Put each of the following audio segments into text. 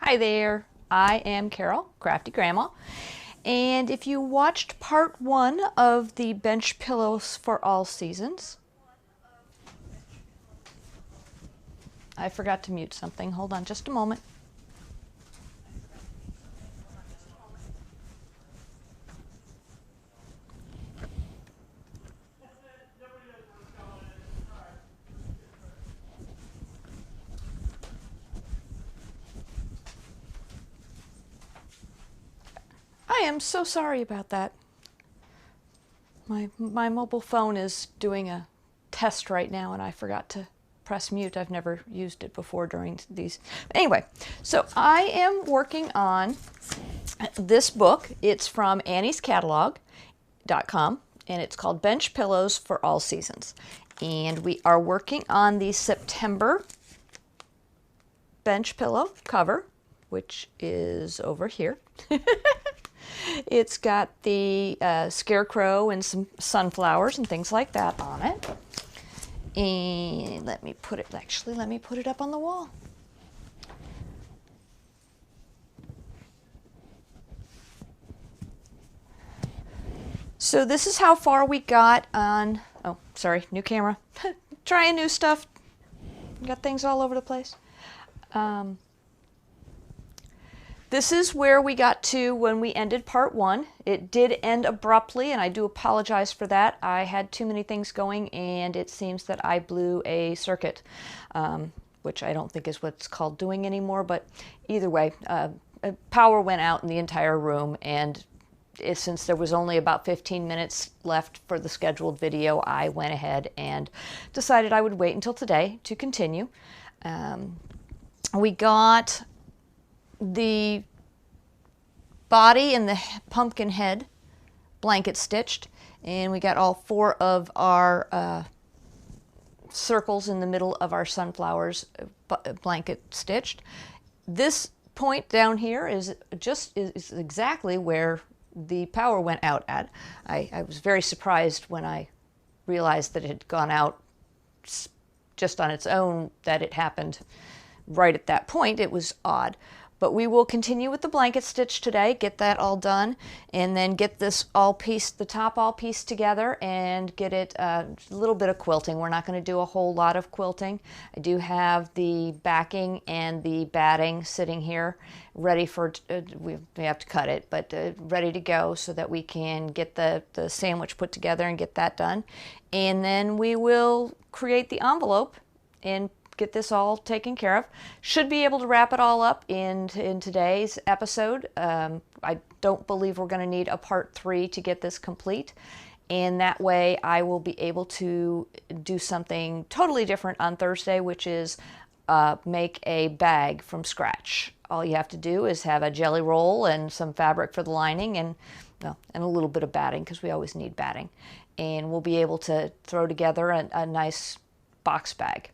Hi there, I am Carol, Crafty Grandma, and if you watched part one of the bench pillows for all seasons, I forgot to mute something. Hold on just a moment. I am so sorry about that. My mobile phone is doing a test right now and I forgot to press mute. I've never used it before during these. Anyway, so I am working on this book. It's from anniescatalog.com and it's called Bench Pillows for All Seasons. And we are working on the September bench pillow cover, which is over here. It's got the scarecrow and some sunflowers and things like that on it. And let me put it up on the wall. So this is how far we got on, oh, sorry, new camera. Trying new stuff. Got things all over the place. This is where we got to when we ended part one. It did end abruptly, and I do apologize for that. I had too many things going, and it seems that I blew a circuit, which I don't think is what's called doing anymore, but either way, power went out in the entire room, and since there was only about 15 minutes left for the scheduled video, I went ahead and decided I would wait until today to continue. We got the body and the pumpkin head blanket stitched, and we got all four of our circles in the middle of our sunflowers blanket stitched. This point down here is exactly where the power went out at. I was very surprised when I realized that it had gone out just on its own, that it happened right at that point. It was odd. But we will continue with the blanket stitch today, get that all done, and then get this the top all pieced together and get it a little bit of quilting. We're not going to do a whole lot of quilting. I do have the backing and the batting sitting here ready for, we have to cut it, but ready to go so that we can get the sandwich put together and get that done. And then we will create the envelope and get this all taken care of. Should be able to wrap it all up in today's episode. I don't believe we're going to need a part 3 to get this complete. And that way I will be able to do something totally different on Thursday, which is make a bag from scratch. All you have to do is have a jelly roll and some fabric for the lining and a little bit of batting, because we always need batting. And we'll be able to throw together a nice box bag.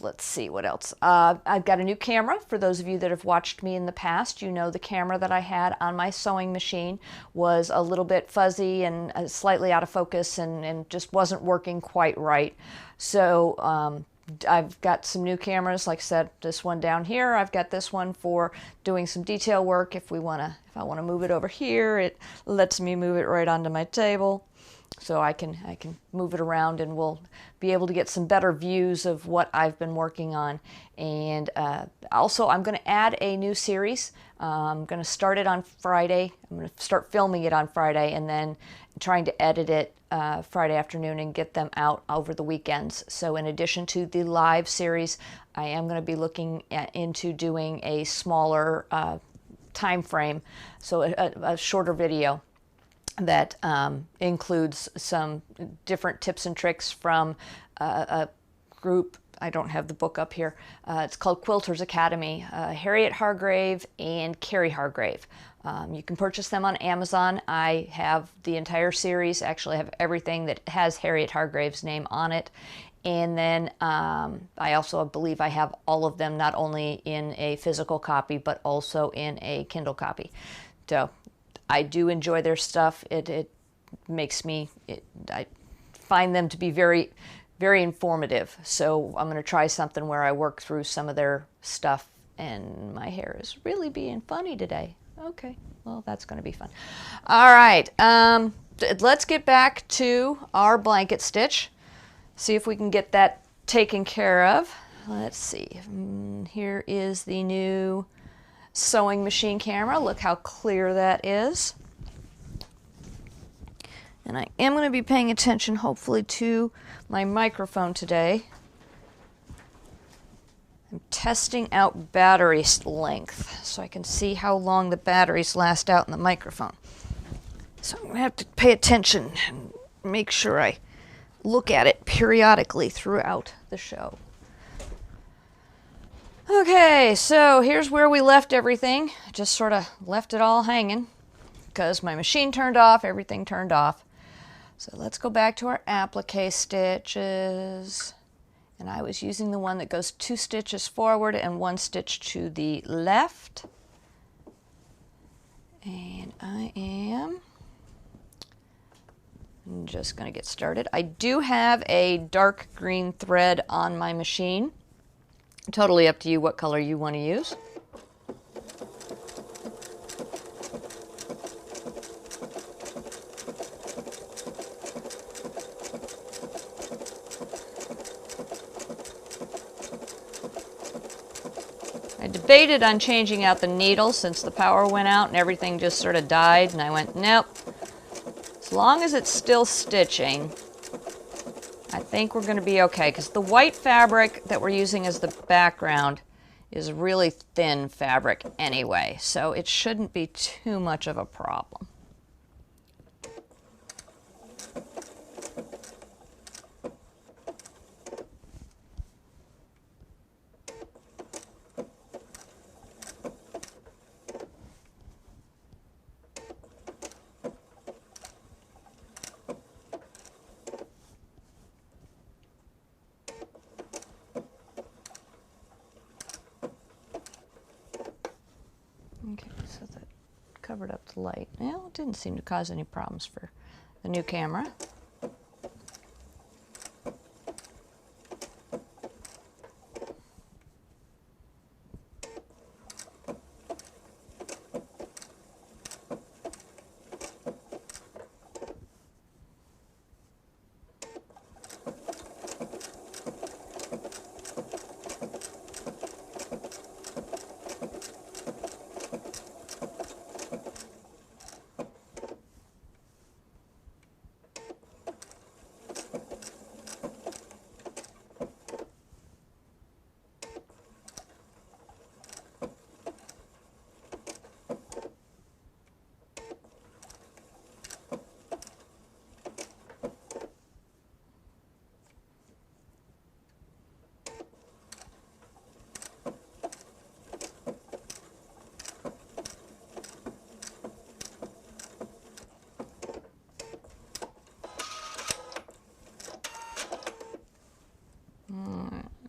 Let's see what else. I've got a new camera. For those of you that have watched me in the past, you know the camera that I had on my sewing machine was a little bit fuzzy and slightly out of focus and just wasn't working quite right. So I've got some new cameras. Like I said, this one down here. I've got this one for doing some detail work. If I want to move it over here, it lets me move it right onto my table. So I can move it around, and we'll be able to get some better views of what I've been working on. And also, I'm going to add a new series. I'm going to start it on Friday. I'm going to start filming it on Friday, and then trying to edit it Friday afternoon and get them out over the weekends. So in addition to the live series, I am going to be looking into doing a smaller time frame, so a shorter video that includes some different tips and tricks from a group. I don't have the book up here. It's called Quilters Academy. Harriet Hargrave and Carrie Hargrave. You can purchase them on Amazon. I have the entire series. Actually, I have everything that has Harriet Hargrave's name on it. And then I also believe I have all of them, not only in a physical copy, but also in a Kindle copy. So I do enjoy their stuff. It makes me, I find them to be very, very informative. So I'm going to try something where I work through some of their stuff And my hair is really being funny today. Okay, well, that's going to be fun. All right, let's get back to our blanket stitch. See if we can get that taken care of. Let's see. Here is the new sewing machine camera. Look how clear that is. And I am going to be paying attention, hopefully, to my microphone today. I'm testing out battery length so I can see how long the batteries last out in the microphone. So I'm going to have to pay attention and make sure I look at it periodically throughout the show. Okay, so here's where we left everything. Just sort of left it all hanging because my machine turned off, everything turned off. So let's go back to our applique stitches. And I was using the one that goes 2 stitches forward and 1 stitch to the left. And I am just going to get started. I do have a dark green thread on my machine. Totally up to you what color you want to use. I debated on changing out the needle since the power went out and everything just sort of died, and I went, nope. As long as it's still stitching, I think we're going to be okay, because the white fabric that we're using as the background is really thin fabric anyway, so it shouldn't be too much of a problem. Okay, so that covered up the light. Well, it didn't seem to cause any problems for the new camera.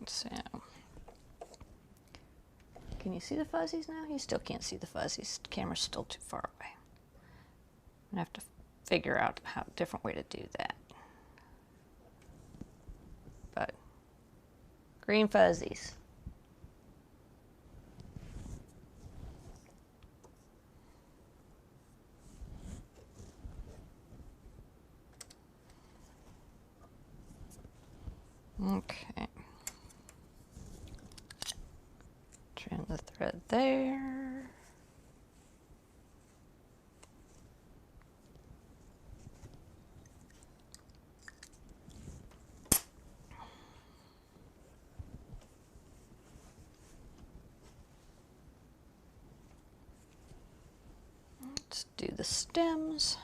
So, can you see the fuzzies now? You still can't see the fuzzies. The camera's still too far away. I'm going to have to figure out a different way to do that. But, green fuzzies. Okay. Trim the thread there. Let's do the stems.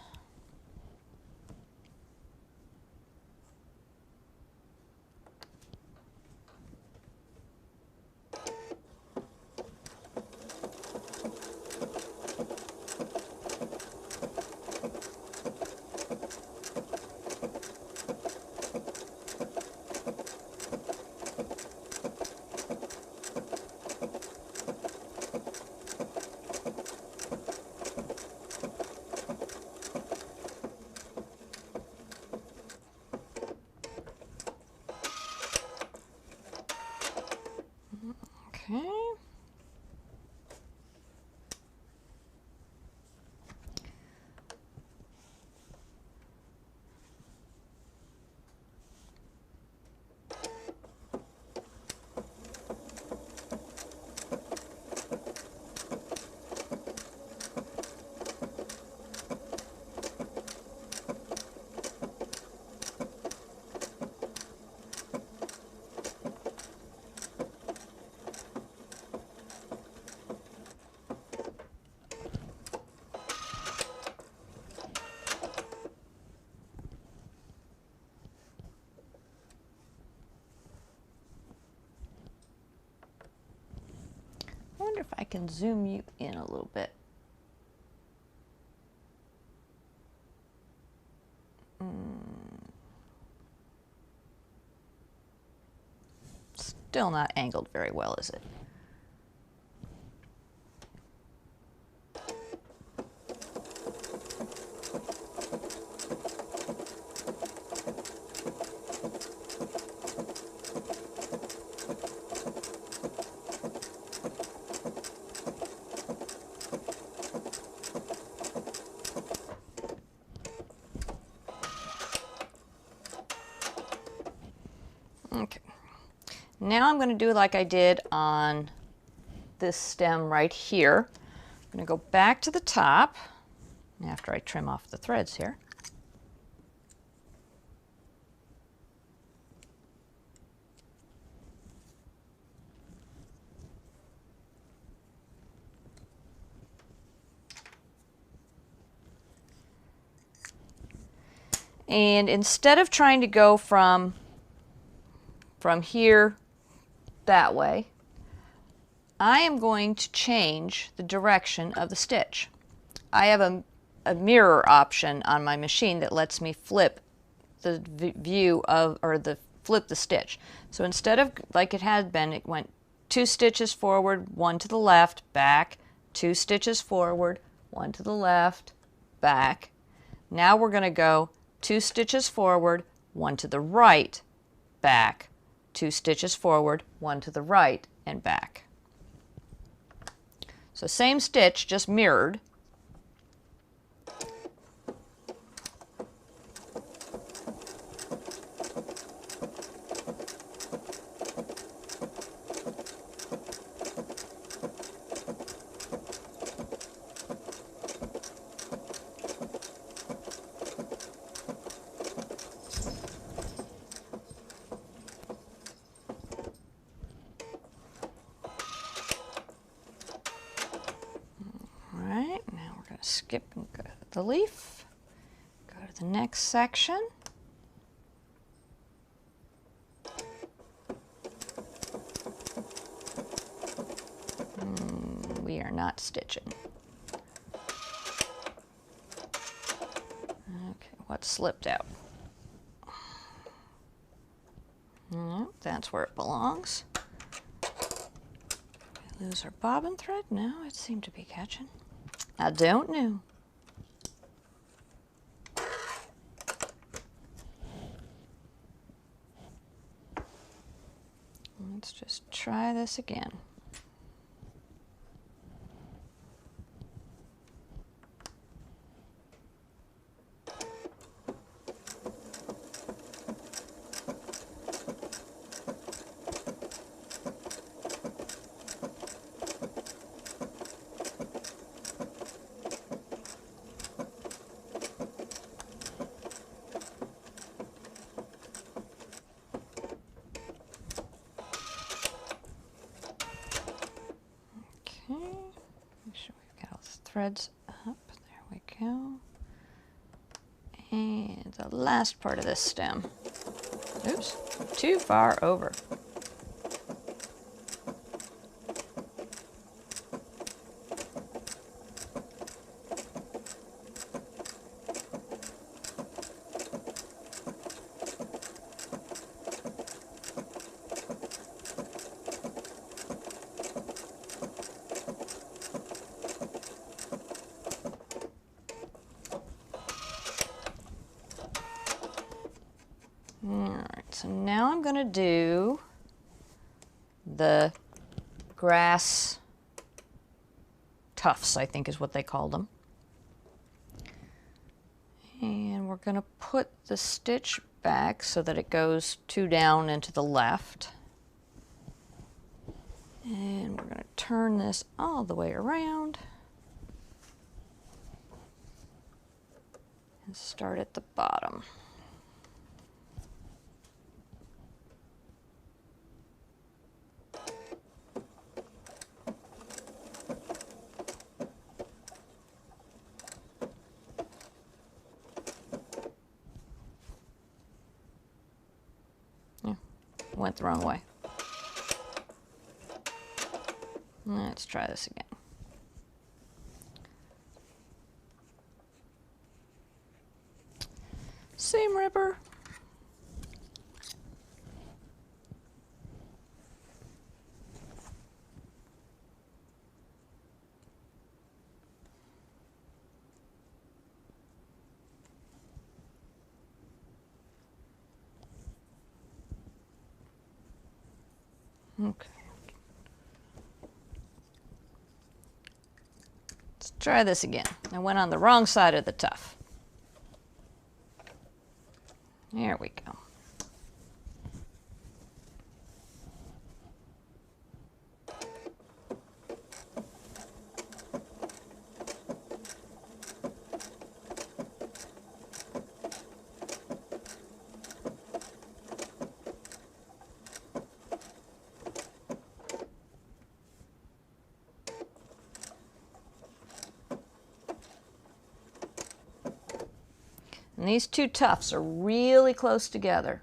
can zoom you in a little bit. Still not angled very well, is it? Okay, now I'm going to do like I did on this stem right here. I'm going to go back to the top after I trim off the threads here. And instead of trying to go from here that way, I am going to change the direction of the stitch. I have a mirror option on my machine that lets me flip the view of, or flip the stitch. So instead of like it had been, it went 2 stitches forward, 1 to the left, back, 2 stitches forward, 1 to the left, back. Now we're going to go 2 stitches forward, 1 to the right, back, 2 stitches forward, 1 to the right, and back. So same stitch, just mirrored. Skip and go to the leaf, go to the next section. We are not stitching. Okay, what slipped out? No, that's where it belongs. Lose our bobbin thread? No, it seemed to be catching. I don't know. Let's just try this again. Make sure we've got all the threads up. There we go. And the last part of this stem. Oops, too far over. Alright, so now I'm going to do the grass tufts, I think is what they call them. And we're going to put the stitch back so that it goes 2 down and to the left. And we're going to turn this all the way around and start at the bottom. Went the wrong way. Let's try this again. seam ripper. Okay. Let's try this again. I went on the wrong side of the tuff. There we go. And these two tufts are really close together.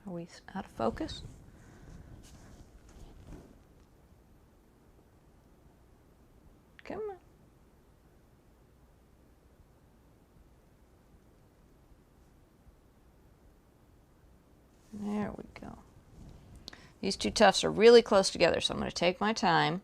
Are we out of focus? Come on. There we go. These two tufts are really close together, so I'm going to take my time.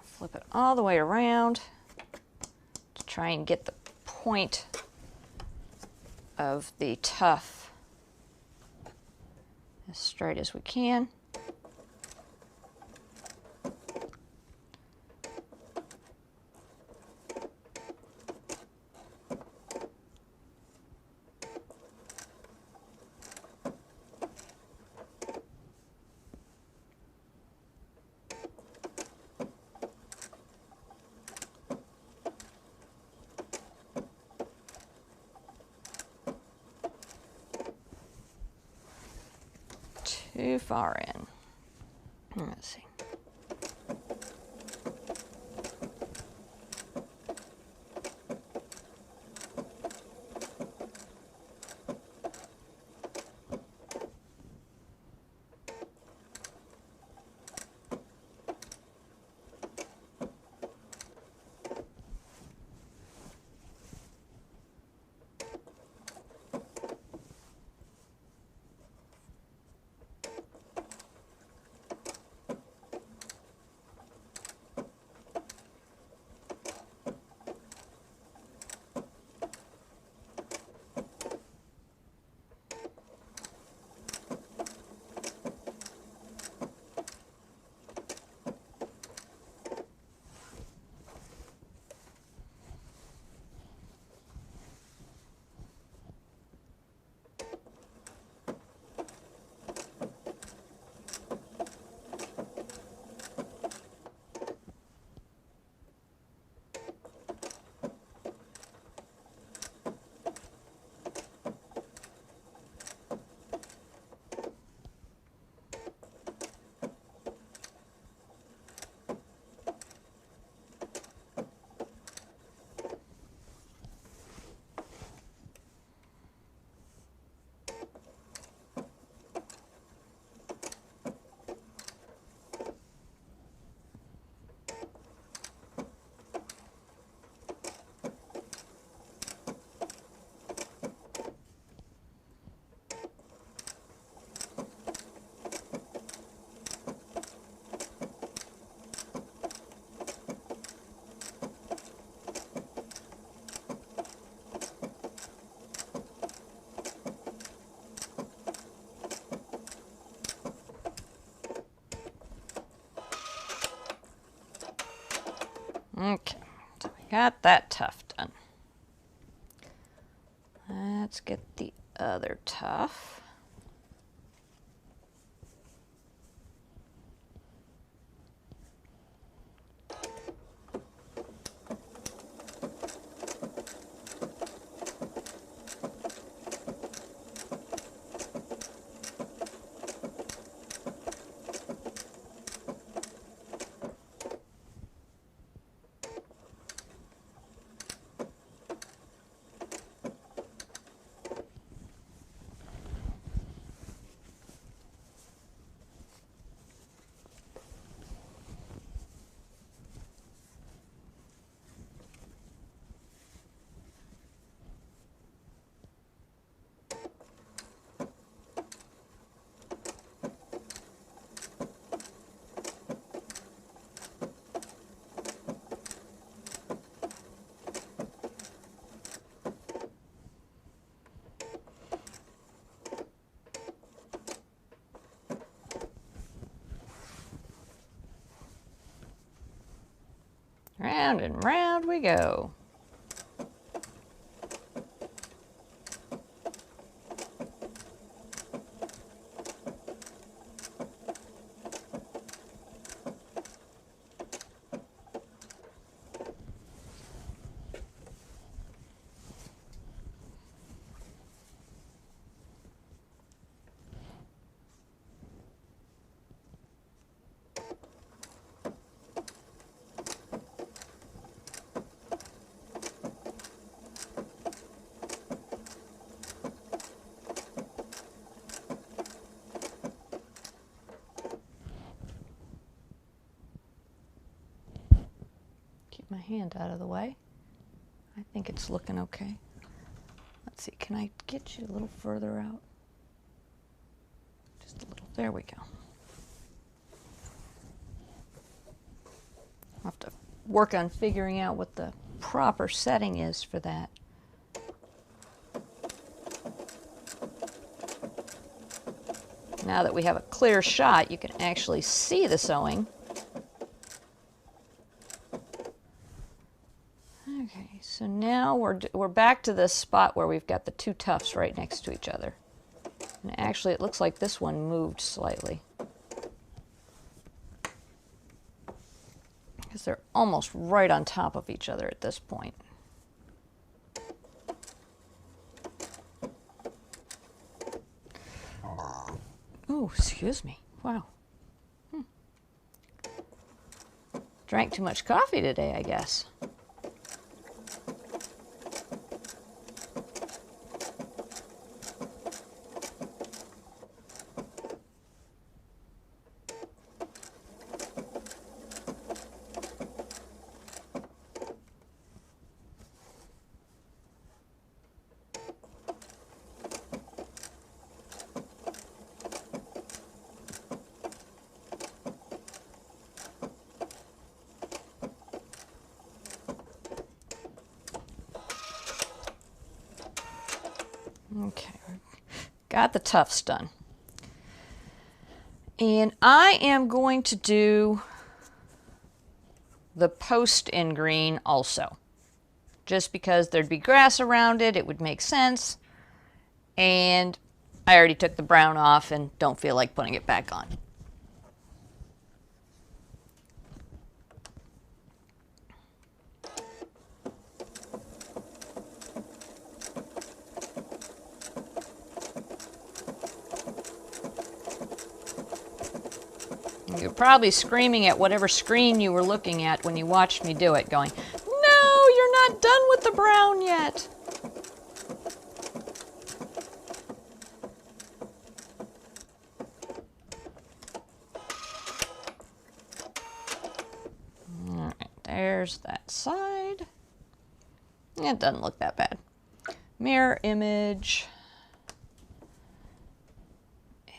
Flip it all the way around to try and get the point of the tuft as straight as we can. Too far in. Let's see. Okay, so we got that tuft done. Let's get the other tuft. Round and round we go. Keep my hand out of the way. I think it's looking okay. Let's see, can I get you a little further out? Just a little, there we go. I'll have to work on figuring out what the proper setting is for that. Now that we have a clear shot, you can actually see the sewing. Okay, so now we're back to this spot where we've got the two tufts right next to each other. And actually it looks like this one moved slightly, because they're almost right on top of each other at this point. Oh, excuse me. Wow. Drank too much coffee today, I guess. Okay, got the tufts done. And I am going to do the post in green also. Just because there'd be grass around it, it would make sense. And I already took the brown off and don't feel like putting it back on. You're probably screaming at whatever screen you were looking at when you watched me do it, going, "No, you're not done with the brown yet." All right, there's that side. It doesn't look that bad. Mirror image.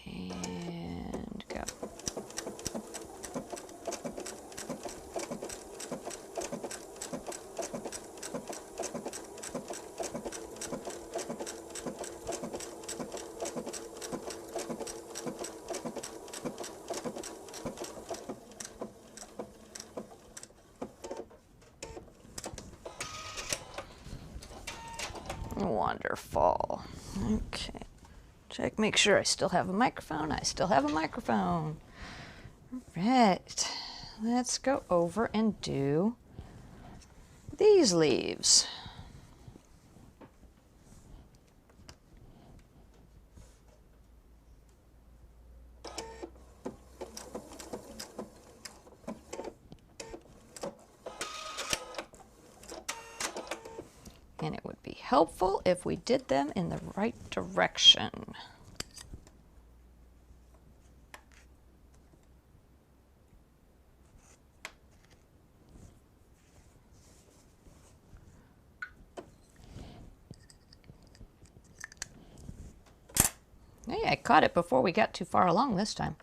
And go. Wonderful. Okay. Check, make sure I still have a microphone. I still have a microphone. All right. Let's go over and do these leaves. And it would be helpful if we did them in the right direction. Hey, I caught it before we got too far along this time.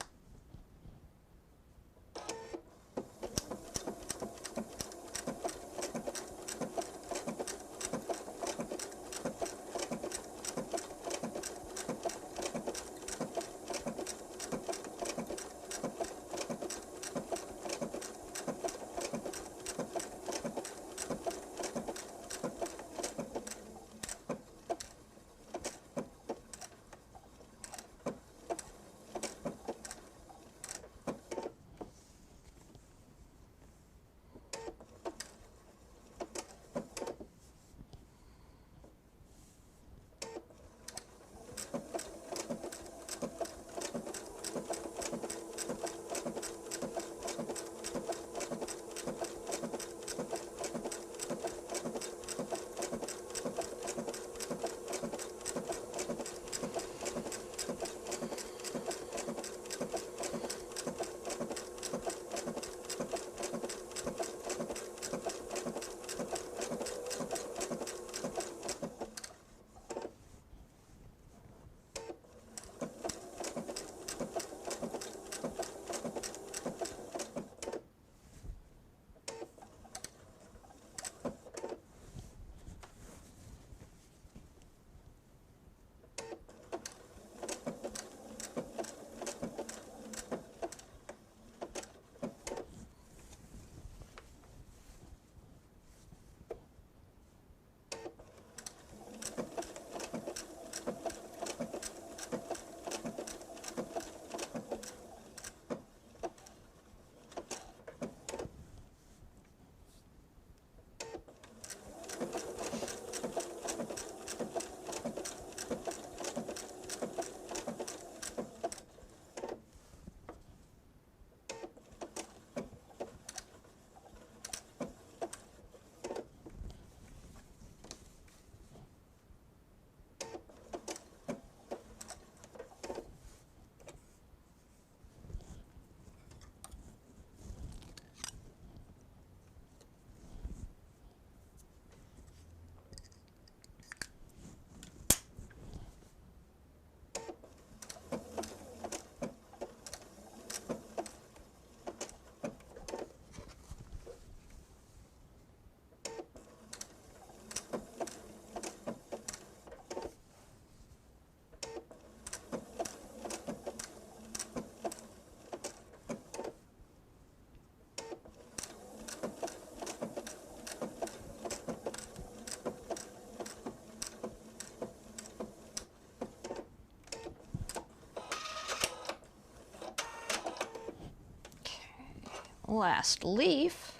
last leaf.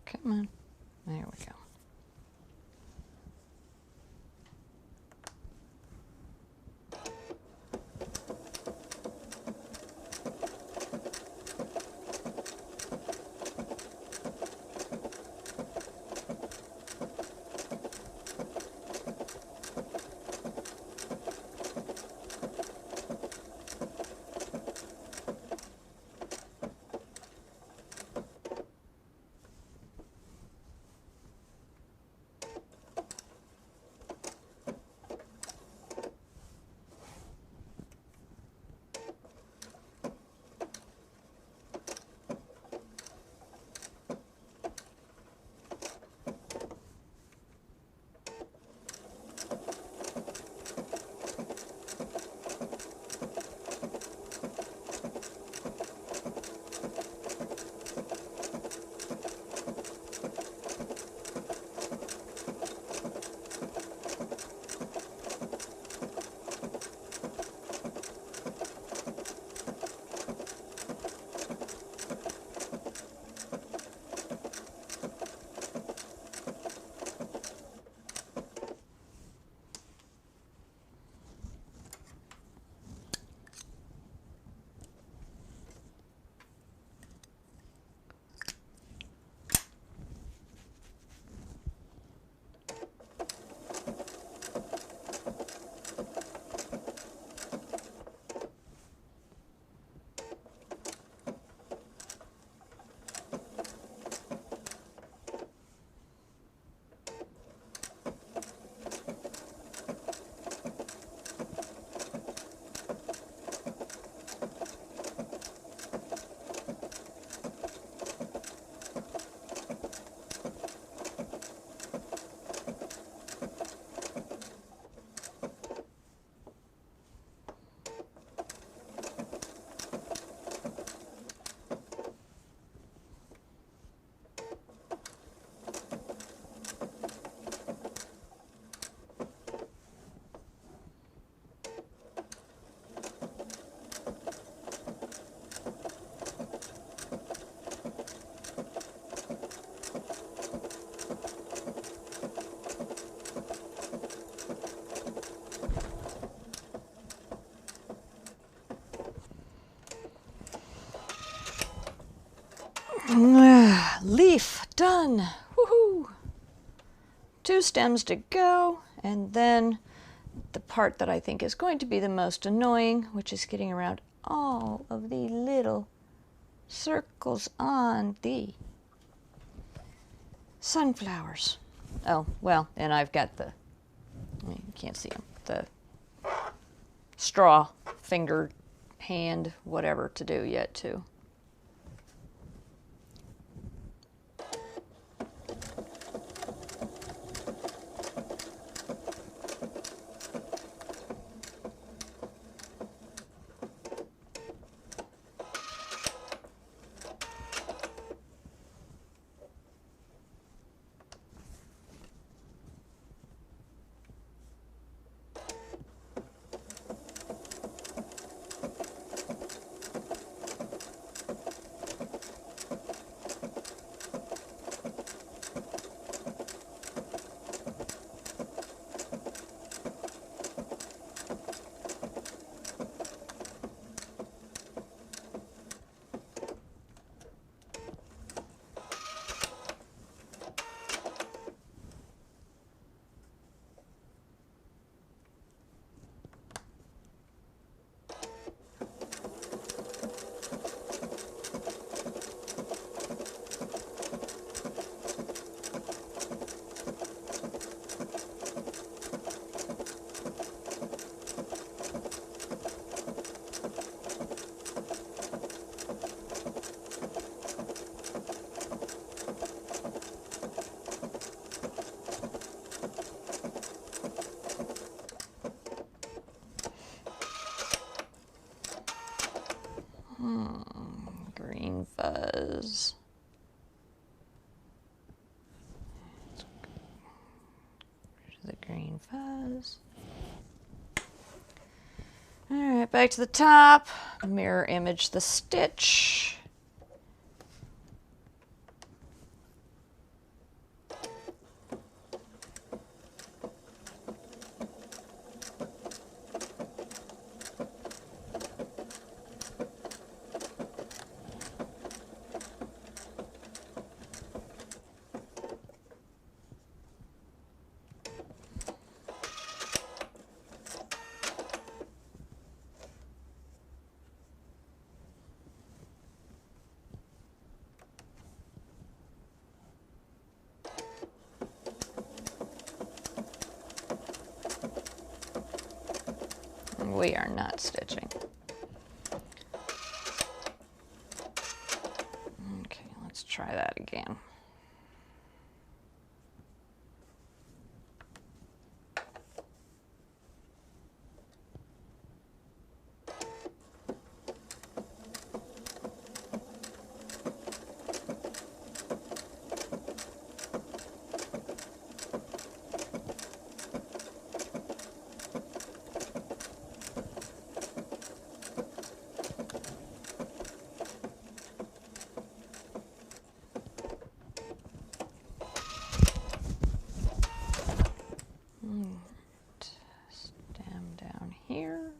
Come on. There we go. Leaf done. Woohoo! 2 stems to go, and then the part that I think is going to be the most annoying, which is getting around all of the little circles on the sunflowers. Oh, well, and I've got the, you can't see them, the straw, finger, hand, whatever to do yet too. Green fuzz. Where's the green fuzz? All right, right back to the top, mirror image the stitch. We are not stitching. Okay, let's try that again. Stem down here.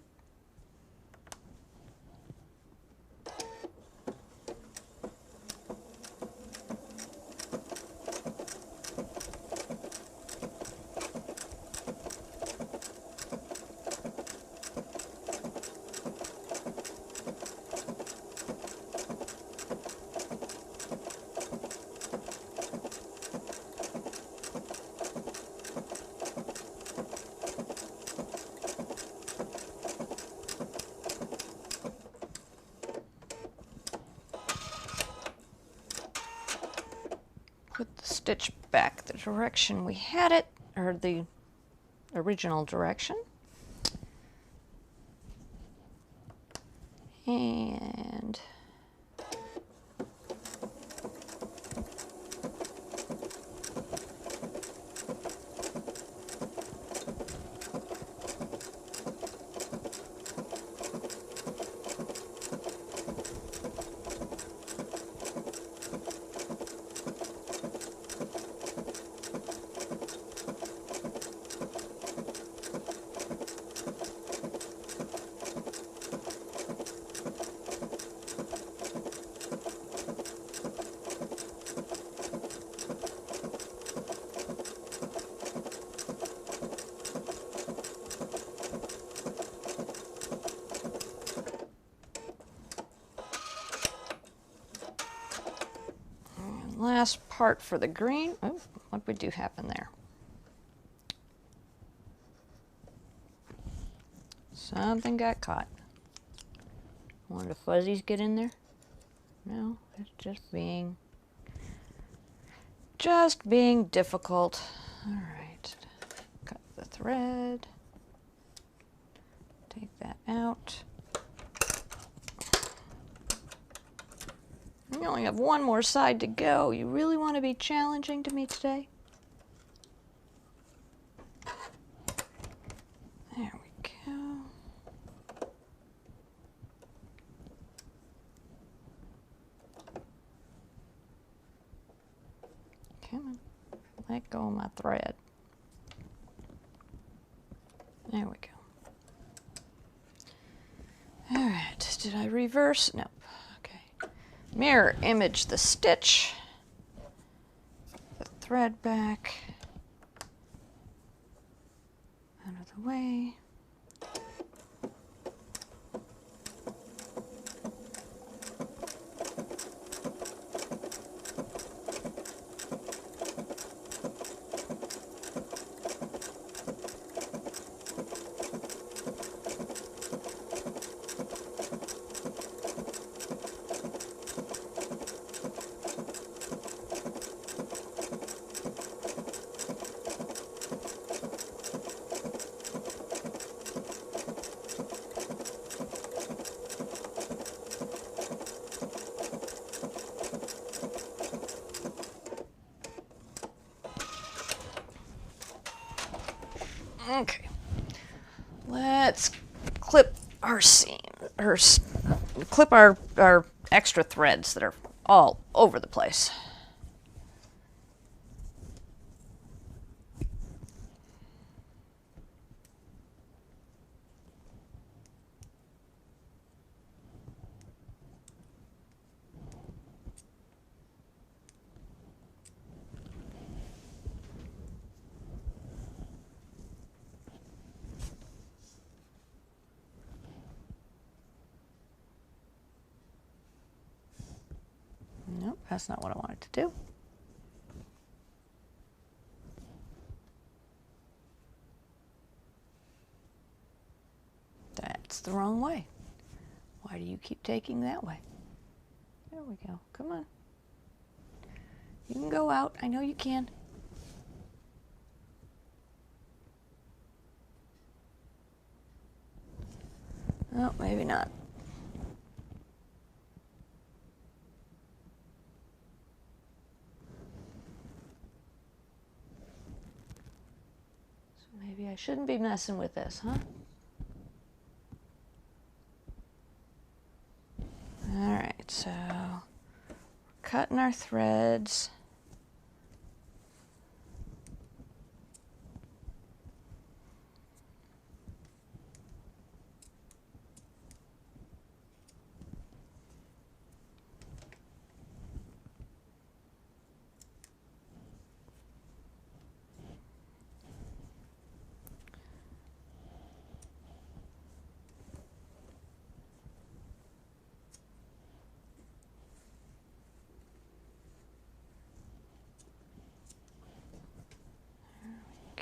Put the stitch back the direction we had it, or the original direction. And last part for the green. Oh, what would do happen there? Something got caught. One of the fuzzies get in there? No, it's just being difficult. All right, cut the thread. Take that out. You only have one more side to go. You really want to be challenging to me today? There we go. Come on, let go of my thread. There we go. All right, did I reverse? No. Mirror image the stitch, the thread back, out of the way. Okay, let's clip our our seam, clip our extra threads that are all over the place. Nope, that's not what I wanted to do. That's the wrong way. Why do you keep taking that way? There we go. Come on. You can go out. I know you can. Oh, maybe not. So maybe I shouldn't be messing with this, huh? All right, so we're cutting our threads.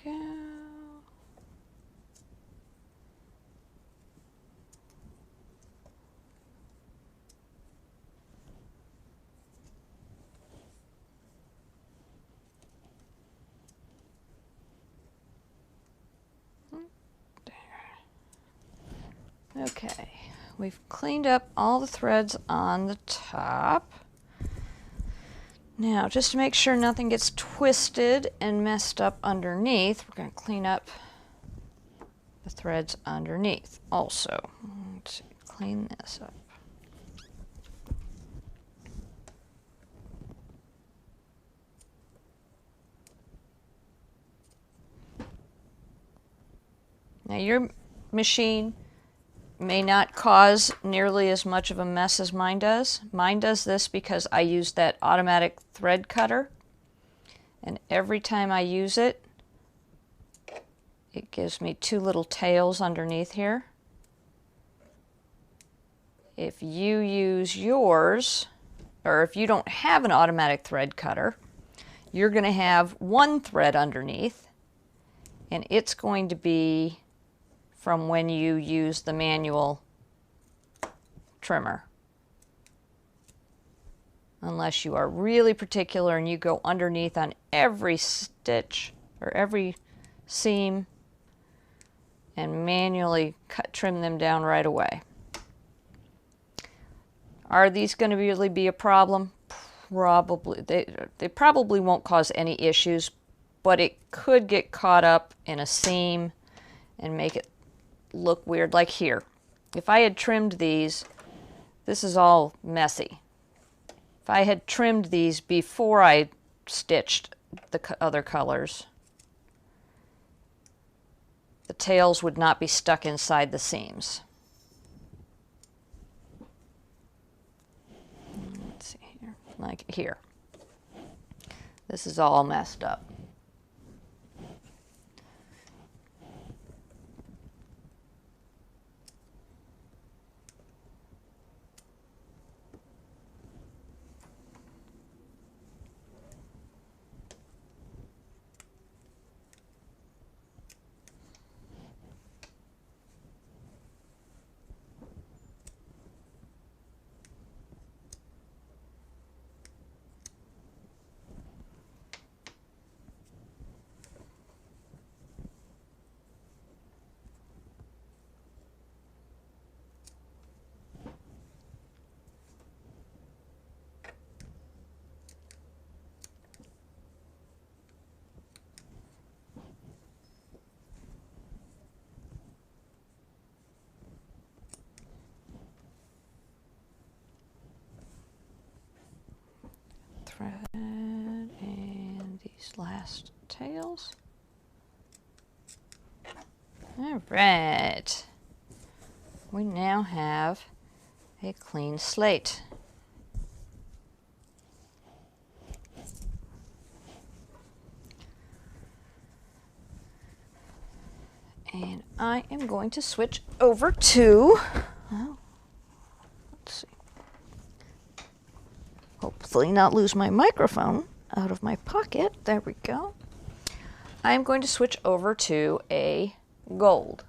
Go. There. Okay, we've cleaned up all the threads on the top. Now, just to make sure nothing gets twisted and messed up underneath, we're going to clean up the threads underneath also. Let's see, clean this up. Now, your machine may not cause nearly as much of a mess as mine does. Mine does this because I use that automatic thread cutter, and every time I use it, it gives me two little tails underneath here. If you use yours, or if you don't have an automatic thread cutter, you're going to have one thread underneath, and it's going to be from when you use the manual trimmer. Unless you are really particular and you go underneath on every stitch or every seam and manually trim them down right away. Are these going to really be a problem? Probably. They probably won't cause any issues, but it could get caught up in a seam and make it look weird. Like here, if I had trimmed these, this is all messy. If I had trimmed these before I stitched the other colors, the tails would not be stuck inside the seams. Let's see here, like here. This is all messed up. these last tails. All right. We now have a clean slate. And I am going to switch over to, well, let's see, hopefully not lose my microphone out of my pocket. There we go. I'm going to switch over to a gold.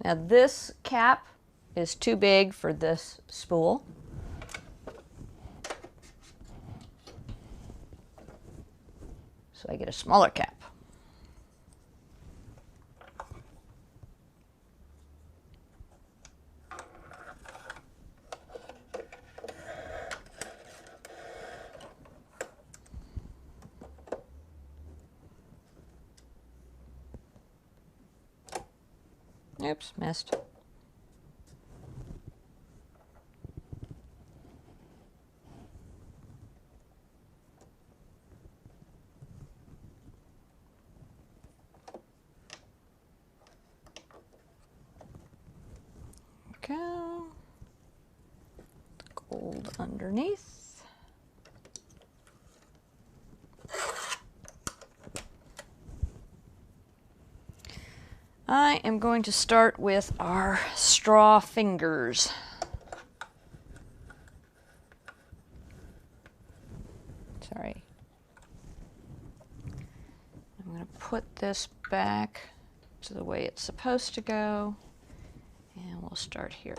Now this cap is too big for this spool. So I get a smaller cap. Oops, missed. Go. Gold underneath. I am going to start with our straw fingers. Sorry. I'm going to put this back to the way it's supposed to go, and we'll start here.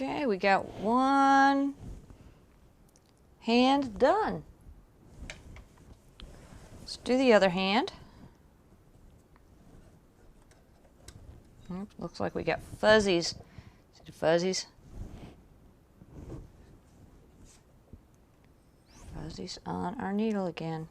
Okay, we got one hand done. Let's do the other hand. Looks like we got fuzzies. See the fuzzies? Fuzzies on our needle again.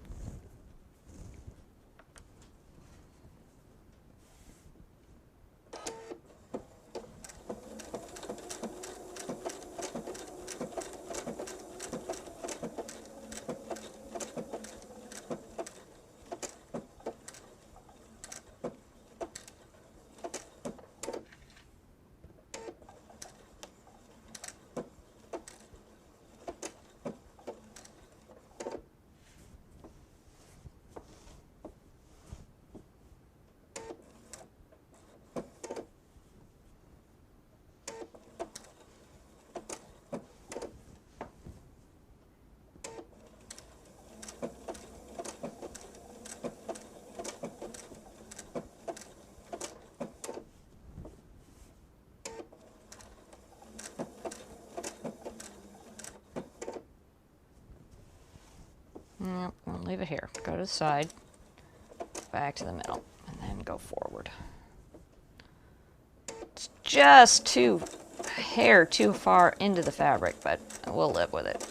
Nope, we'll leave it here. Go to the side, back to the middle, and then go forward. It's just too hair too far into the fabric, but we'll live with it.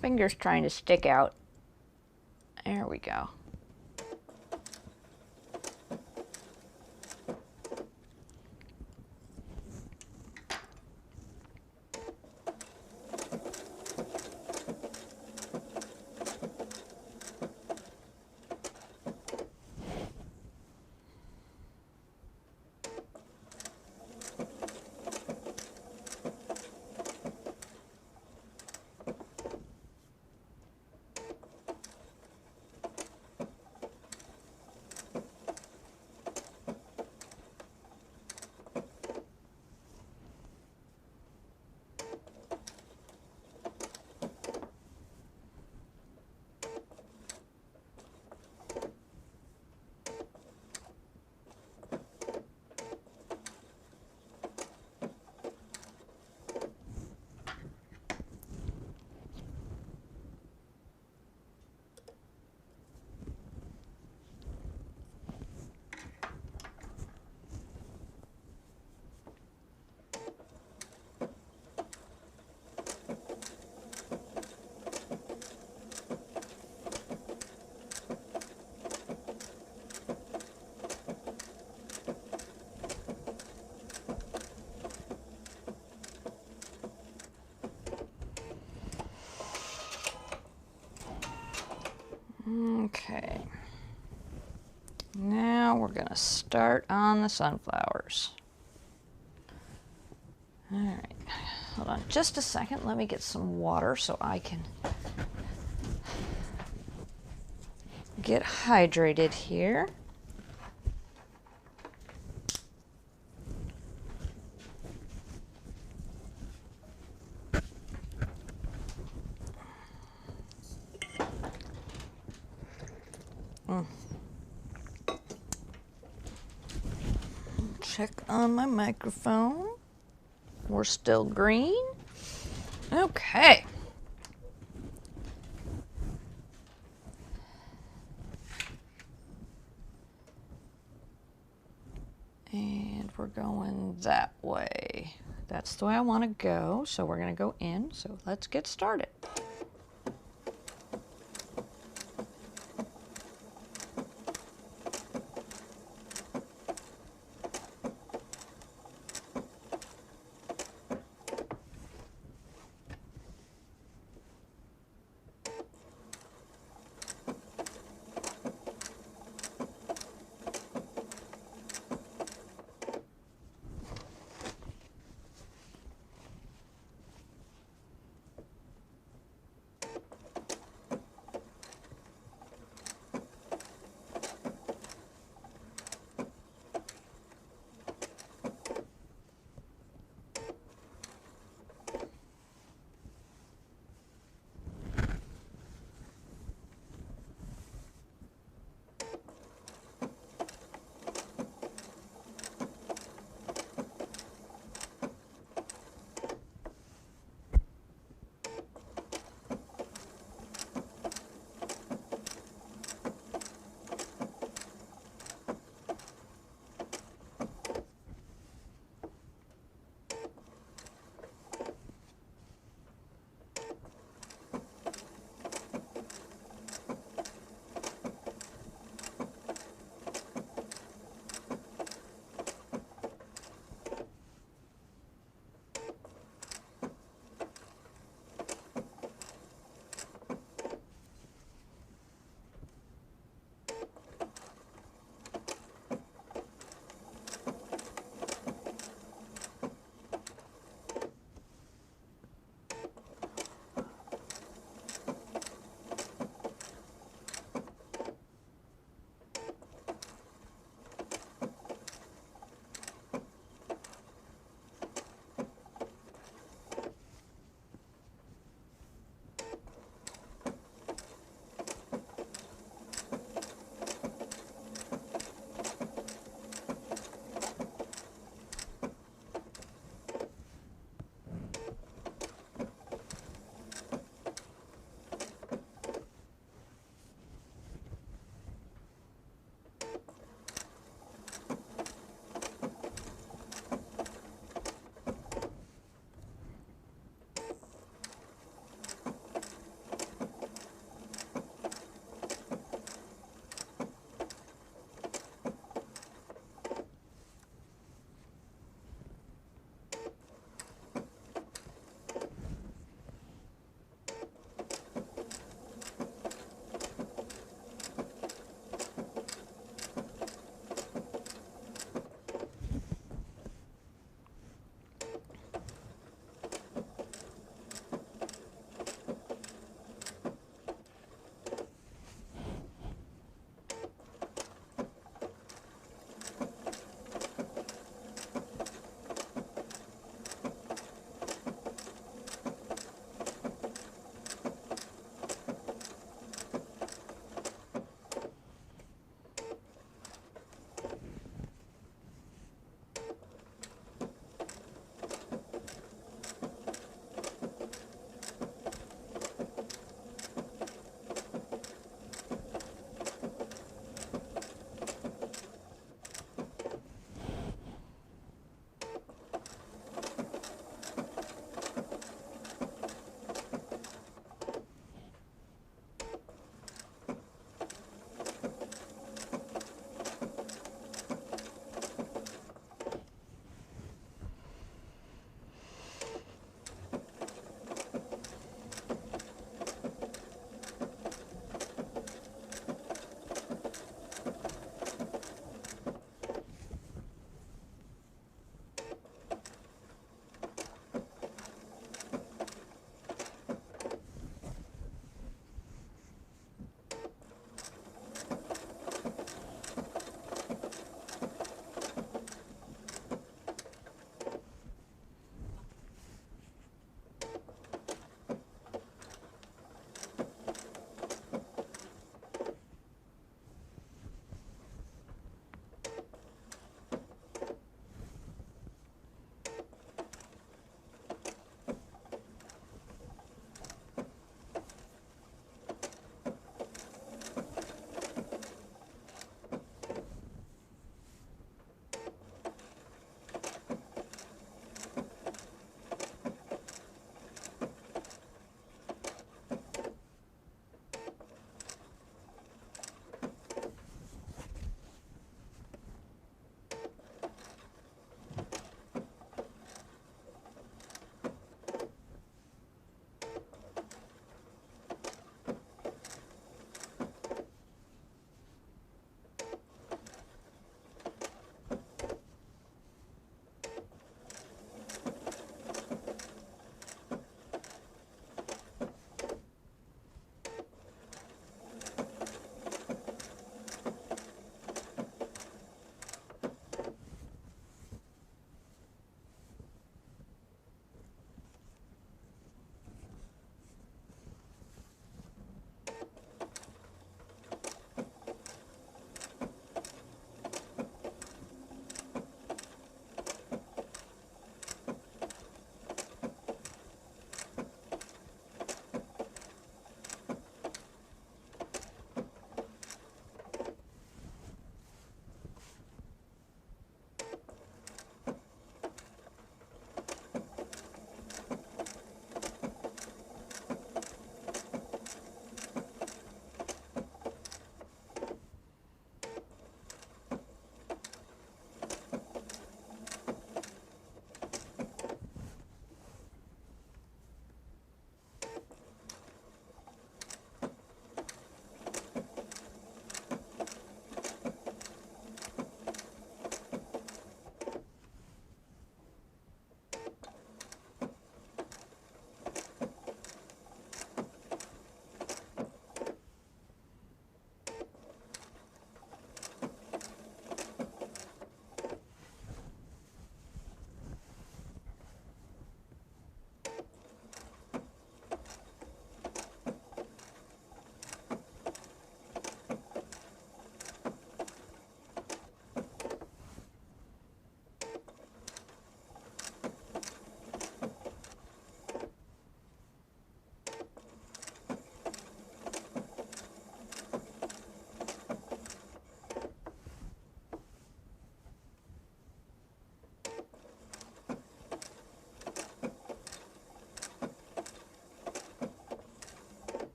Fingers trying to stick out. There we go. Okay, now we're going to start on the sunflowers. All right, hold on just a second. Let me get some water so I can get hydrated here. Check on my microphone. We're still green. Okay. And we're going that way. That's the way I want to go. So we're going to go in. So let's get started.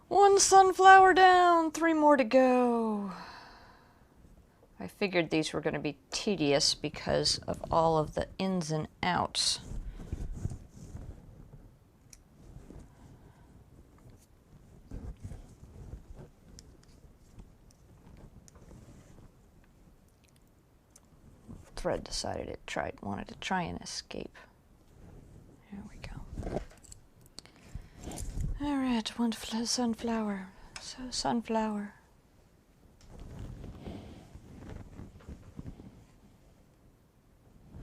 One sunflower down, 3 more to go. I figured these were going to be tedious because of all of the ins and outs. Thread decided it wanted to try and escape. There we go. All right, one sunflower. So sunflower.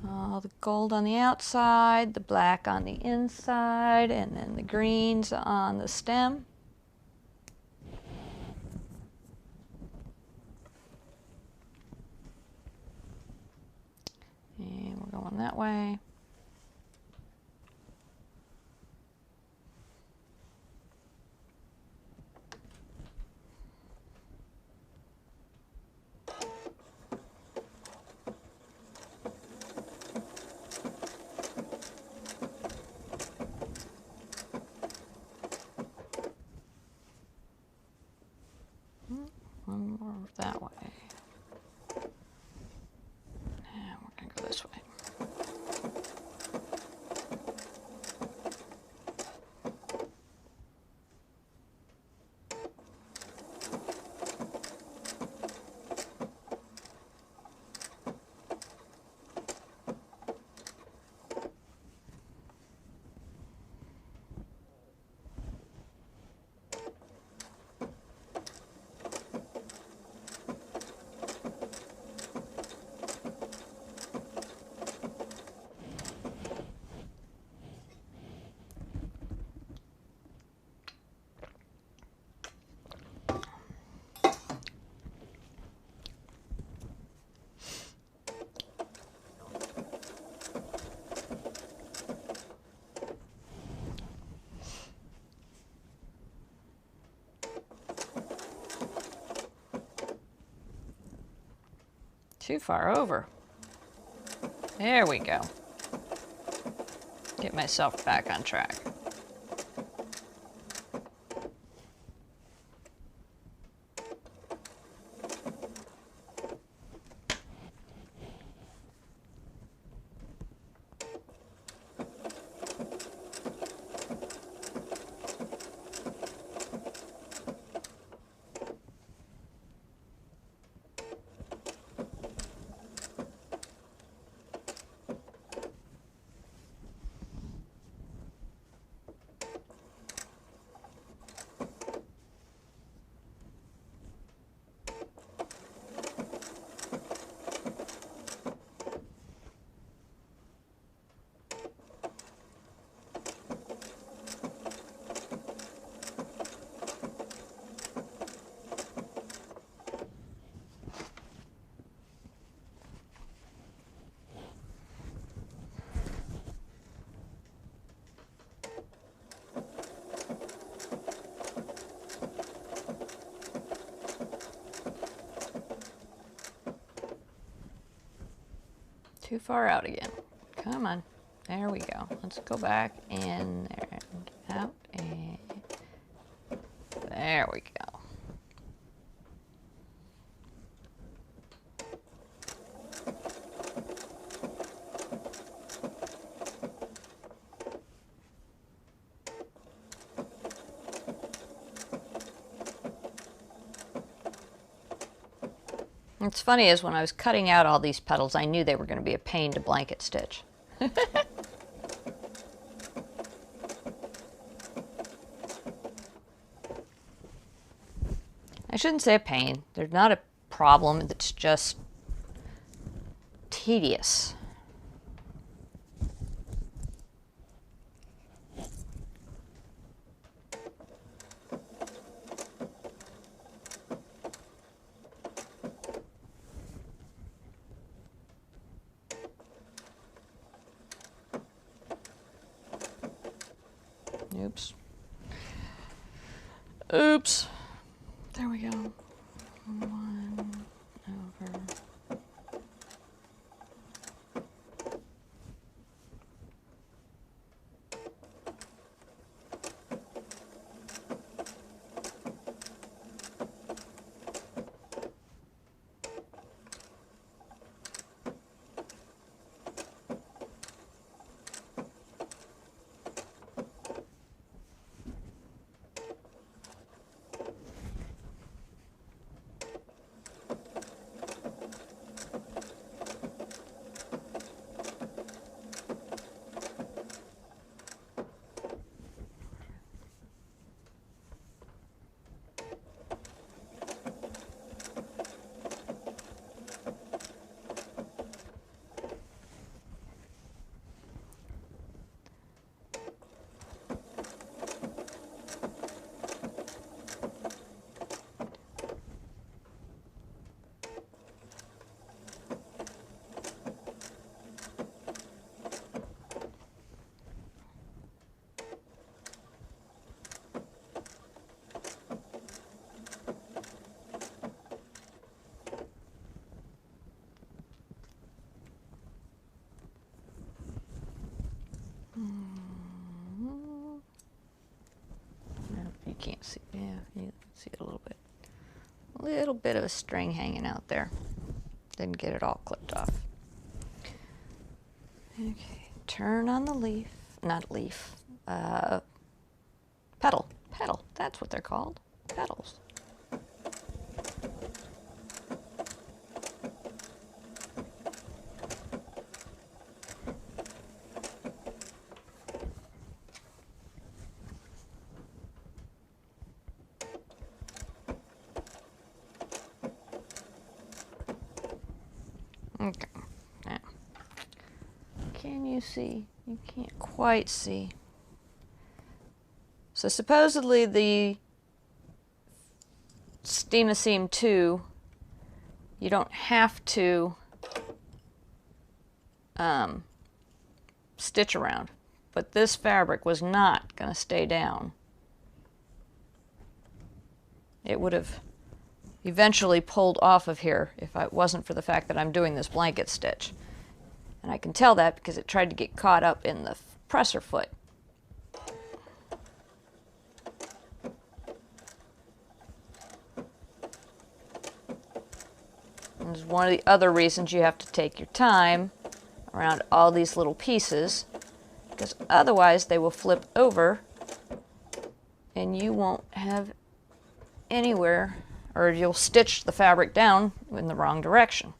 All the gold on the outside, the black on the inside, and then the greens on the stem. And we're going that way. One more that way. And we're going to go this way. Too far over. There we go. Get myself back on track. Too far out again. Come on. There we go. Let's go back in there and out and there we go. What's funny is when I was cutting out all these petals, I knew they were going to be a pain to blanket stitch. I shouldn't say a pain. They're not a problem. It's just tedious. Oops. Oops. There we go. One over. can't see. Yeah, you can see it a little bit. A little bit of a string hanging out there. Didn't get it all clipped off. Okay, turn on the leaf. Not leaf. Petal. Petal. That's what they're called. Petals. Okay. Now, can you see? You can't quite see. So supposedly the Steam-A-Seam 2, you don't have to stitch around, but this fabric was not going to stay down. It would have eventually pulled off of here if it wasn't for the fact that I'm doing this blanket stitch. And I can tell that because it tried to get caught up in the presser foot. And this is one of the other reasons you have to take your time around all these little pieces, because otherwise they will flip over and you won't have anywhere, or you'll stitch the fabric down in the wrong direction.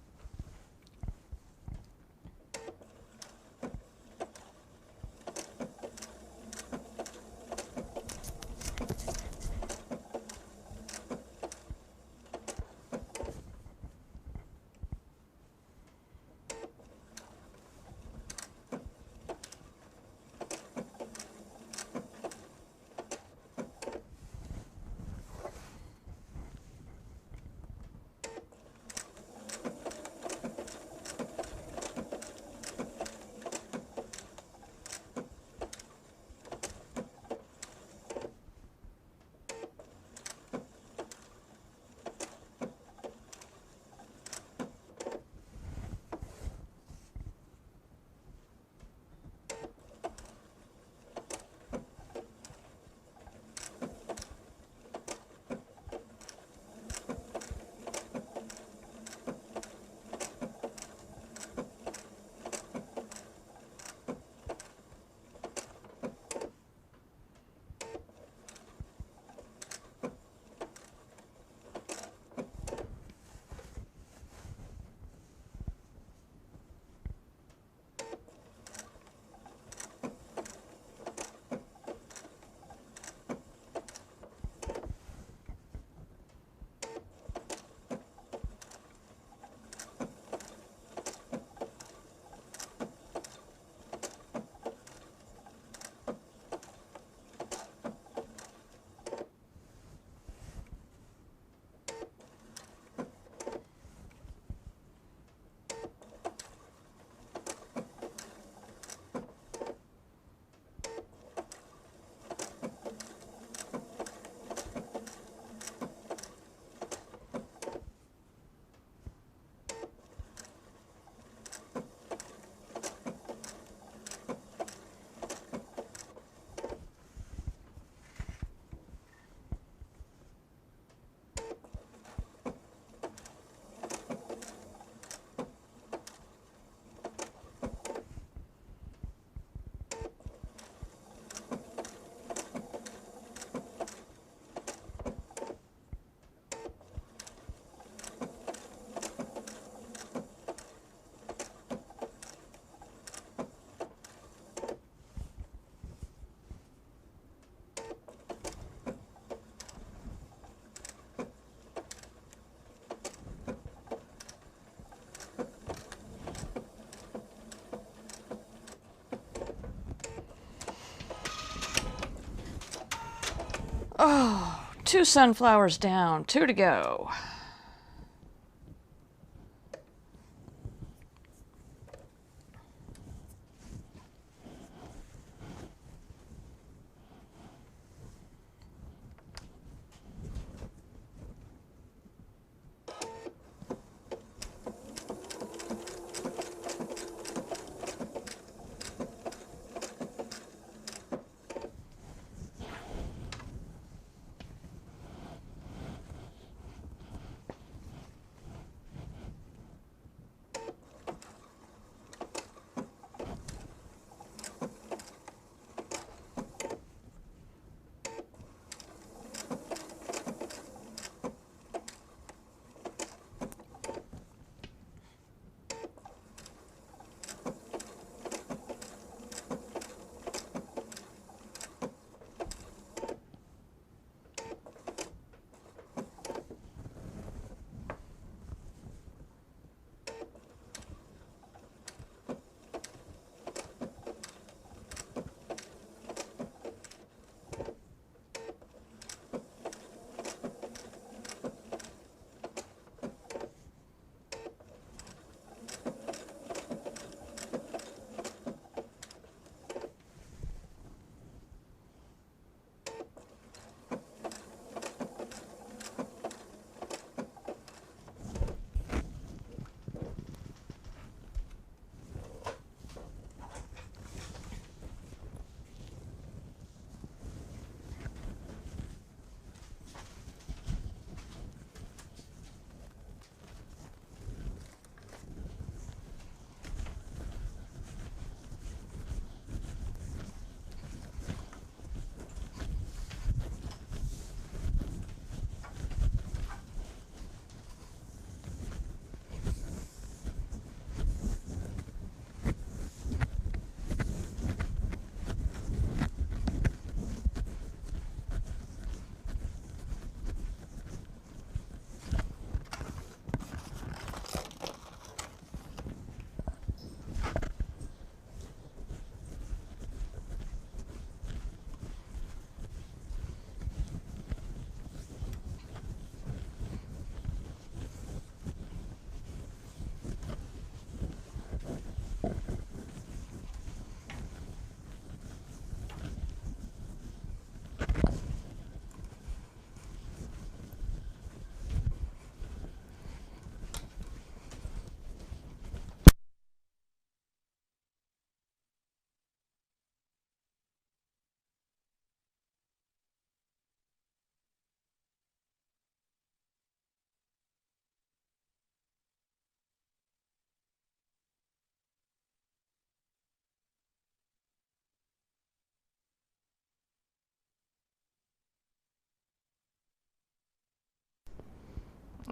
Oh, 2 sunflowers down, 2 to go.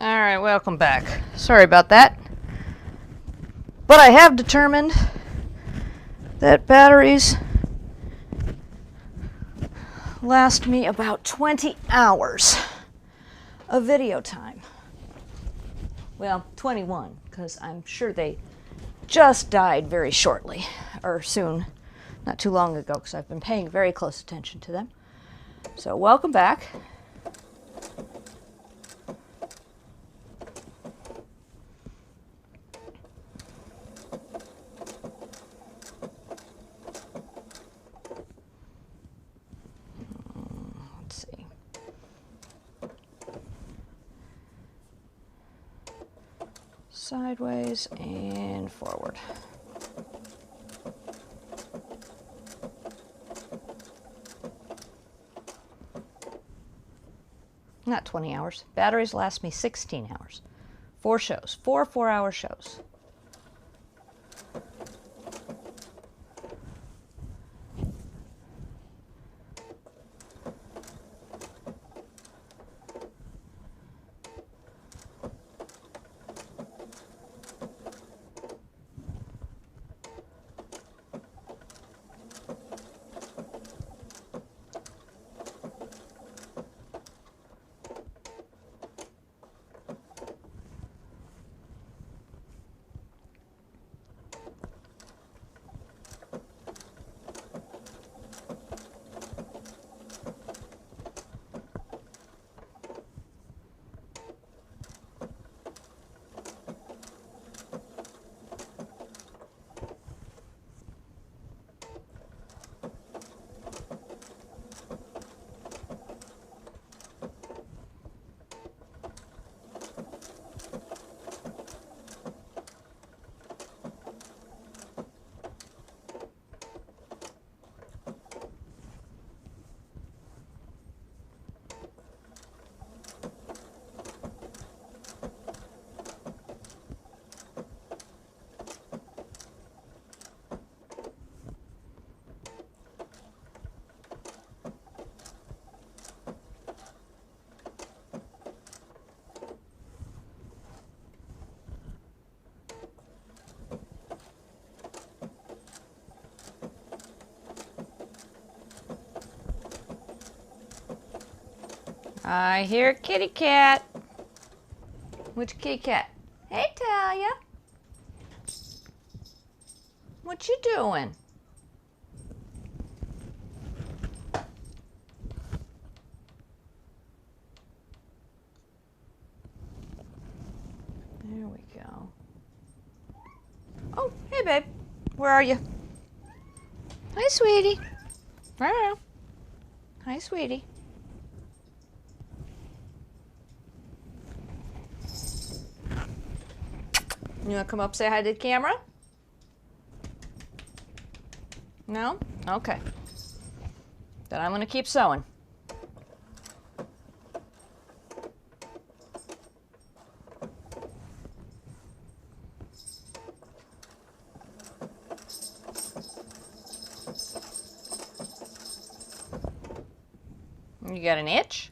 Alright, welcome back. Sorry about that. But I have determined that batteries last me about 20 hours of video time. Well, 21, because I'm sure they just died very shortly, or soon, not too long ago, because I've been paying very close attention to them. So welcome back. Let's see. Sideways and forward. Not 20 hours. Batteries last me 16 hours. 4 shows. 4 4-hour shows. I hear a kitty cat. Which kitty cat? Hey, Talia. What you doing? There we go. Oh, hey, babe. Where are you? Hi, sweetie. Hi, sweetie. You want to come up say hi to the camera? No? Okay. Then I'm going to keep sewing. You got an itch?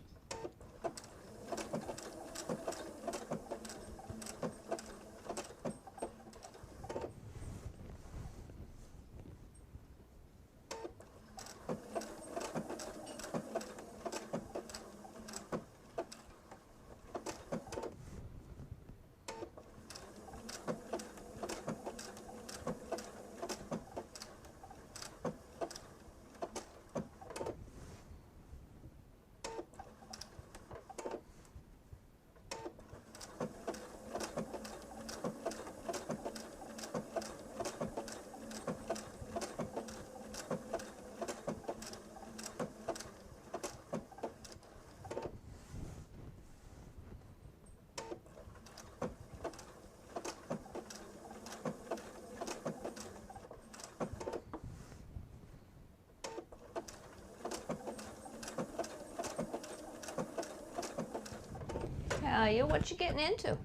What you getting into?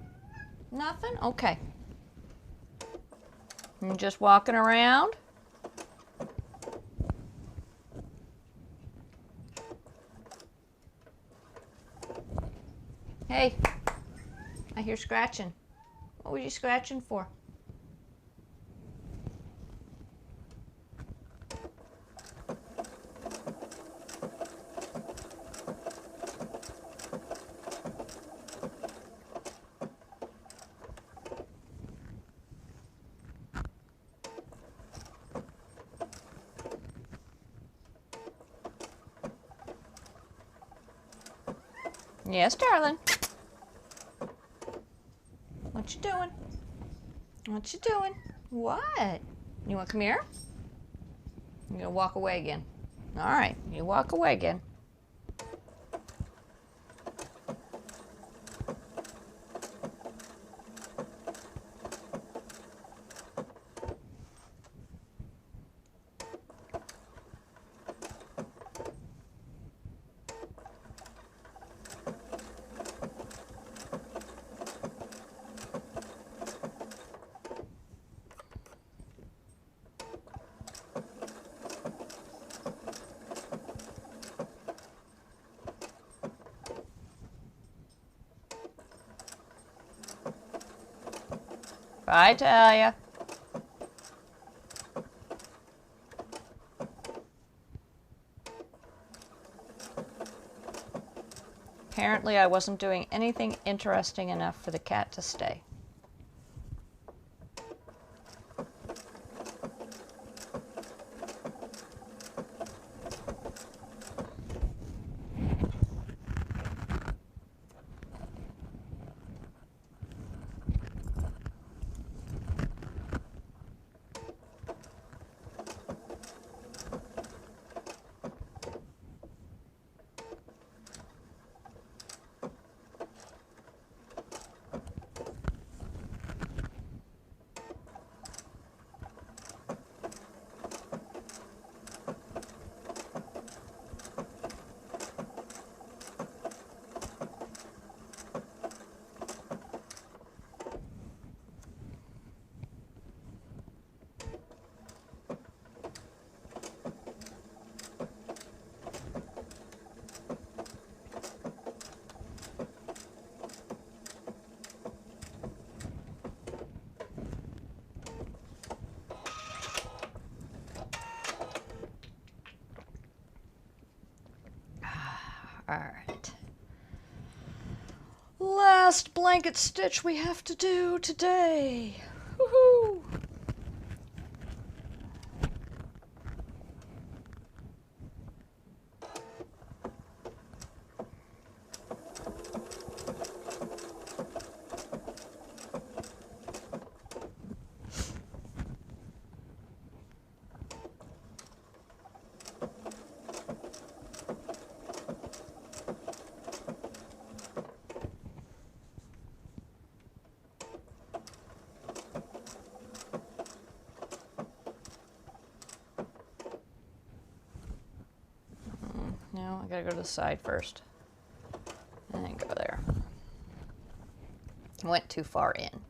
Nothing? Okay. You just walking around? Hey. I hear scratching. What were you scratching for? Yes, darling. What you doing? What you doing? What? You want to come here? You're gonna walk away again. All right, you walk away again. I tell ya. Apparently I wasn't doing anything interesting enough for the cat to stay. All right. Last blanket stitch we have to do today. Woohoo! No, I gotta go to the side first. And then go there. Went too far in.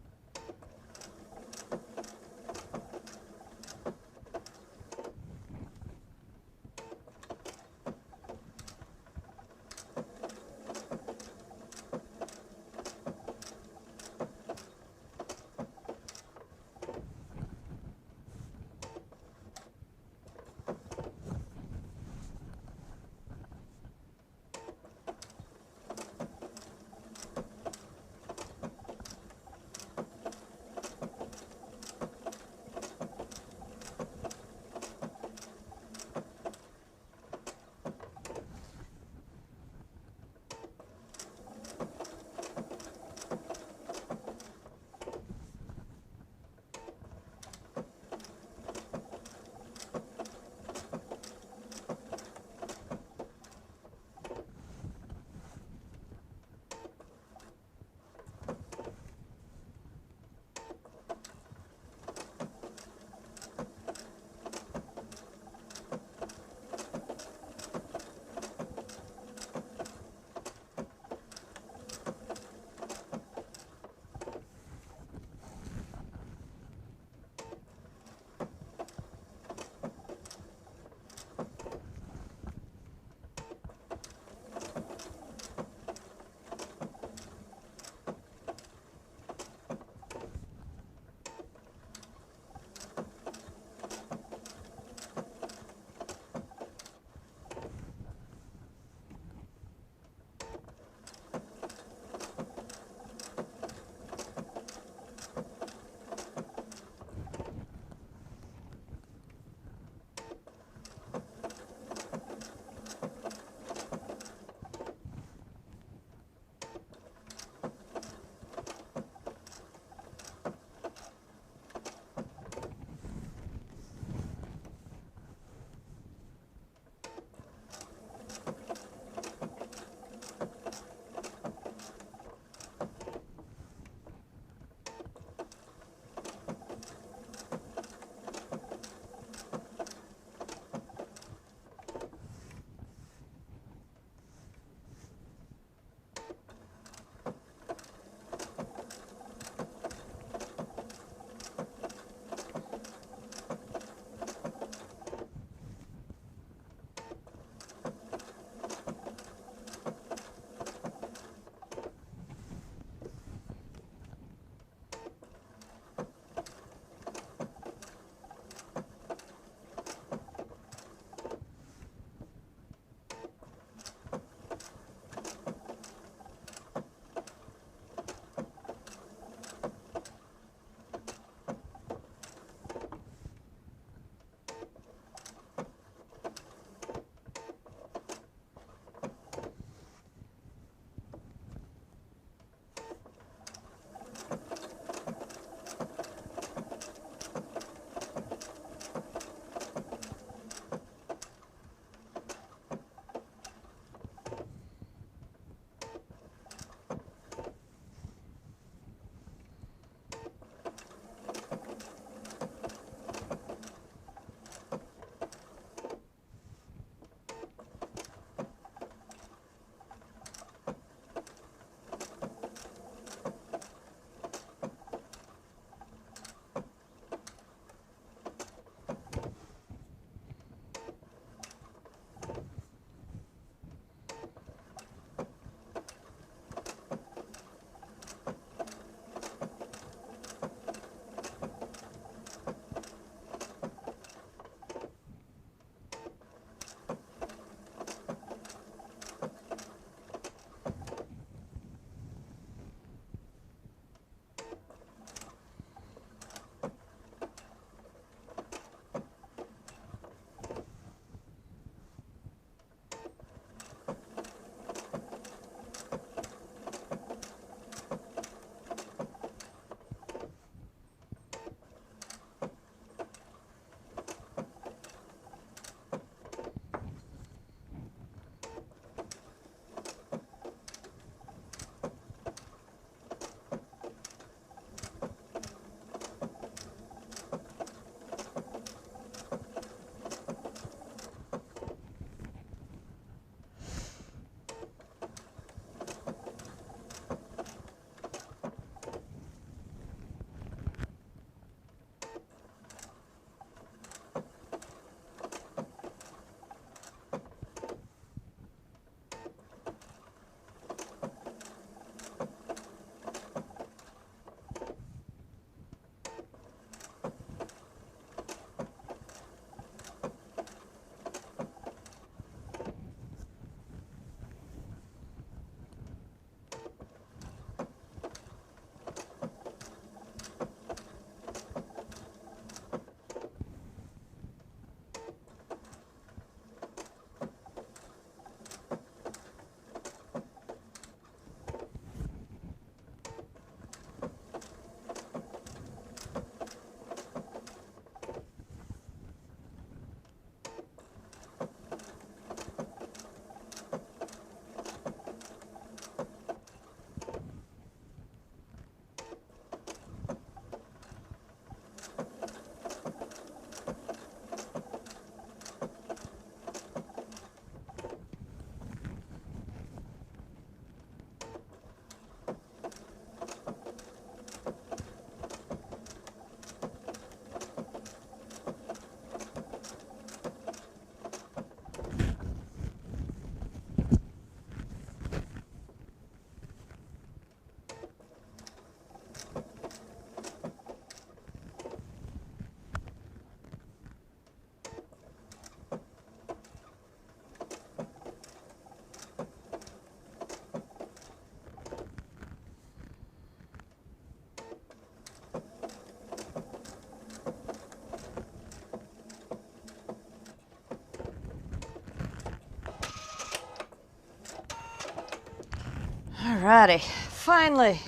Alrighty, finally,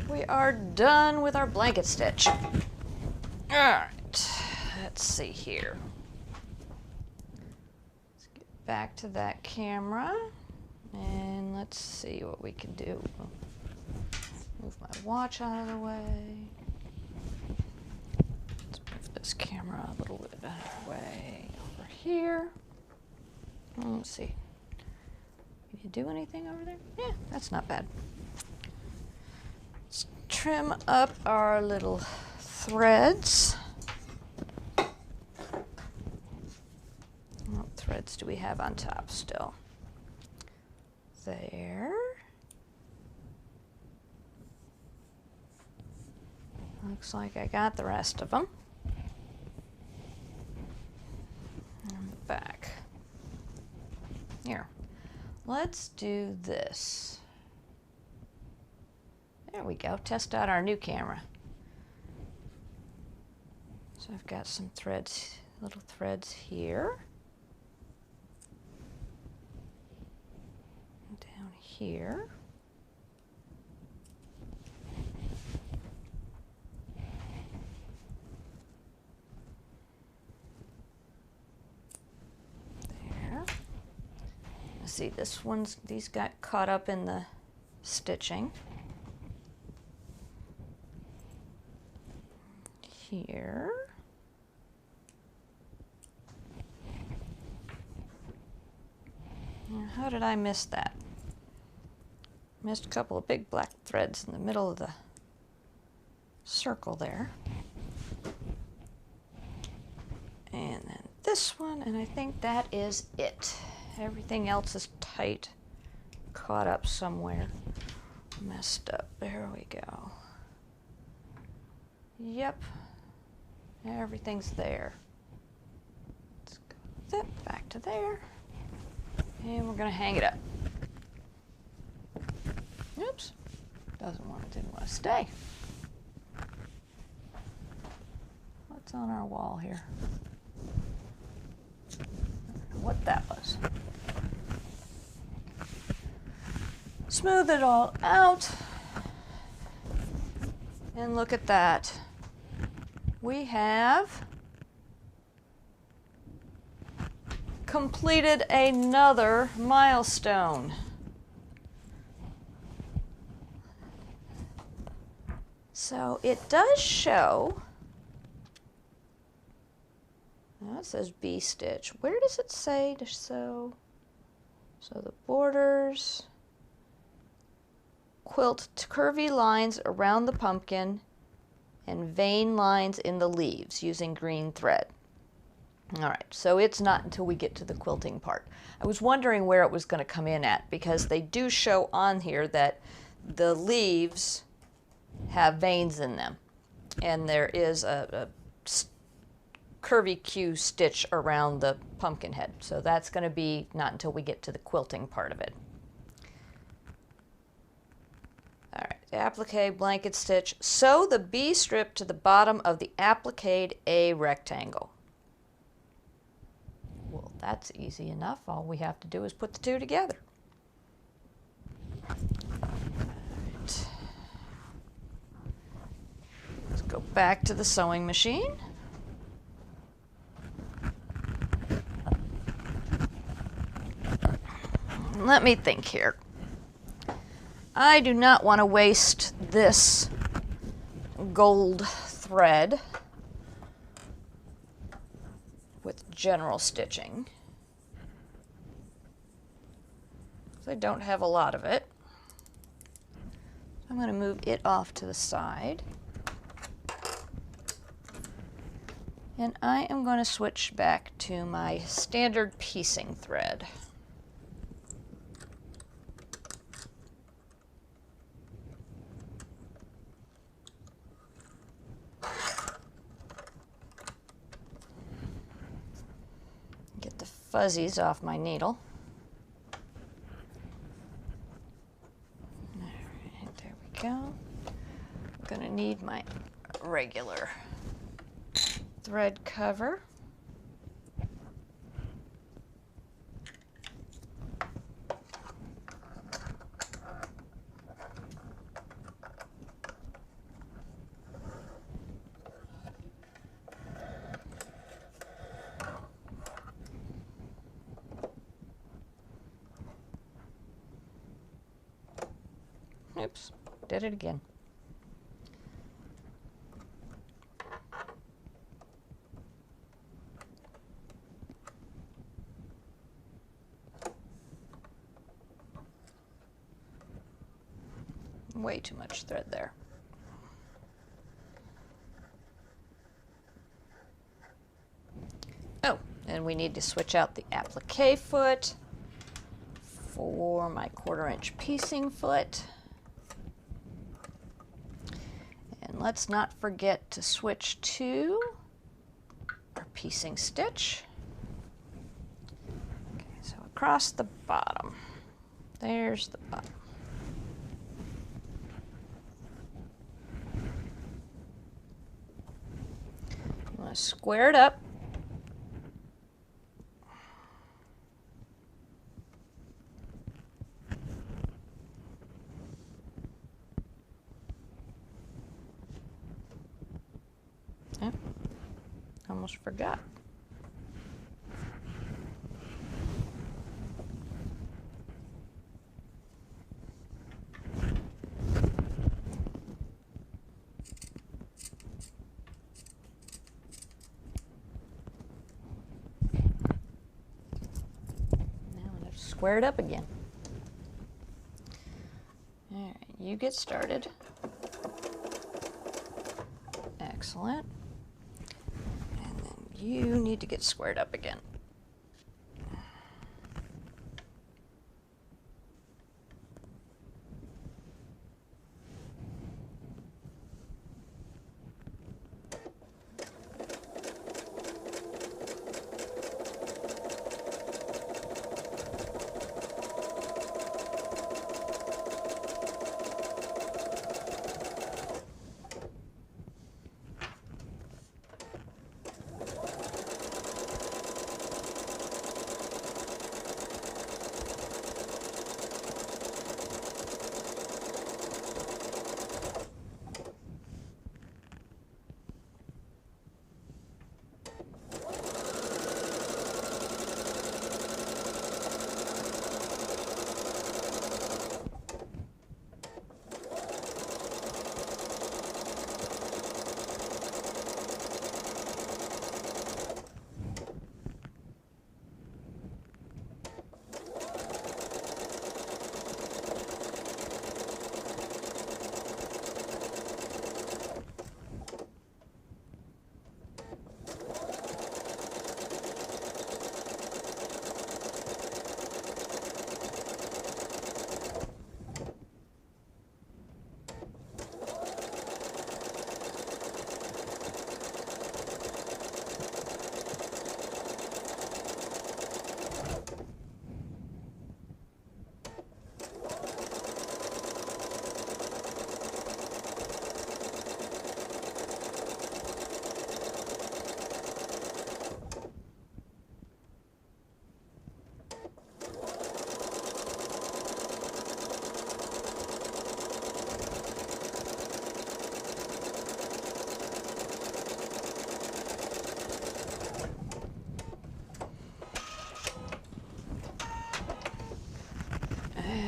we are done with our blanket stitch. Alright, let's see here. Let's get back to that camera and let's see what we can do. Move my watch out of the way. Let's move this camera a little bit out of the way over here. Let's see. Can you do anything over there? Yeah, that's not bad. Let's trim up our little threads. What threads do we have on top still? There. Looks like I got the rest of them. And back. Here. Let's do this. There we go. Test out our new camera. So I've got some threads, little threads here. Down here. There. Let's see, these got caught up in the stitching. Here. Now, how did I miss that? Missed a couple of big black threads in the middle of the circle there. And then this one, and I think that is it. Everything else is tight, caught up somewhere, messed up. There we go. Yep. Everything's there. Let's go with it, back to there, and we're gonna hang it up. Oops, didn't want to stay. What's on our wall here? I don't know what that was. Smooth it all out, and look at that. We have completed another milestone. So it does show, now it says B stitch. Where does it say to sew? So the borders, quilt curvy lines around the pumpkin, and vein lines in the leaves using green thread. All right, so it's not until we get to the quilting part. I was wondering where it was going to come in at, because they do show on here that the leaves have veins in them, and there is a curvy Q stitch around the pumpkin head. So that's going to be not until we get to the quilting part of it. All right, the applique blanket stitch. Sew the B strip to the bottom of the appliqued A rectangle. Well, that's easy enough. All we have to do is put the two together. All right. Let's go back to the sewing machine. Let me think here. I do not want to waste this gold thread with general stitching. I don't have a lot of it. I'm going to move it off to the side. And I am going to switch back to my standard piecing thread. Get the fuzzies off my needle. All right, there we go. I'm going to need my regular thread cover. Oops, did it again. Way too much thread there. Oh, and we need to switch out the applique foot for my 1/4 inch piecing foot. And let's not forget to switch to our piecing stitch. Okay, so across the bottom. There's the bottom. You want to square it up. Oh, almost forgot. Square it up again. All right, you get started. Excellent. And then you need to get squared up again.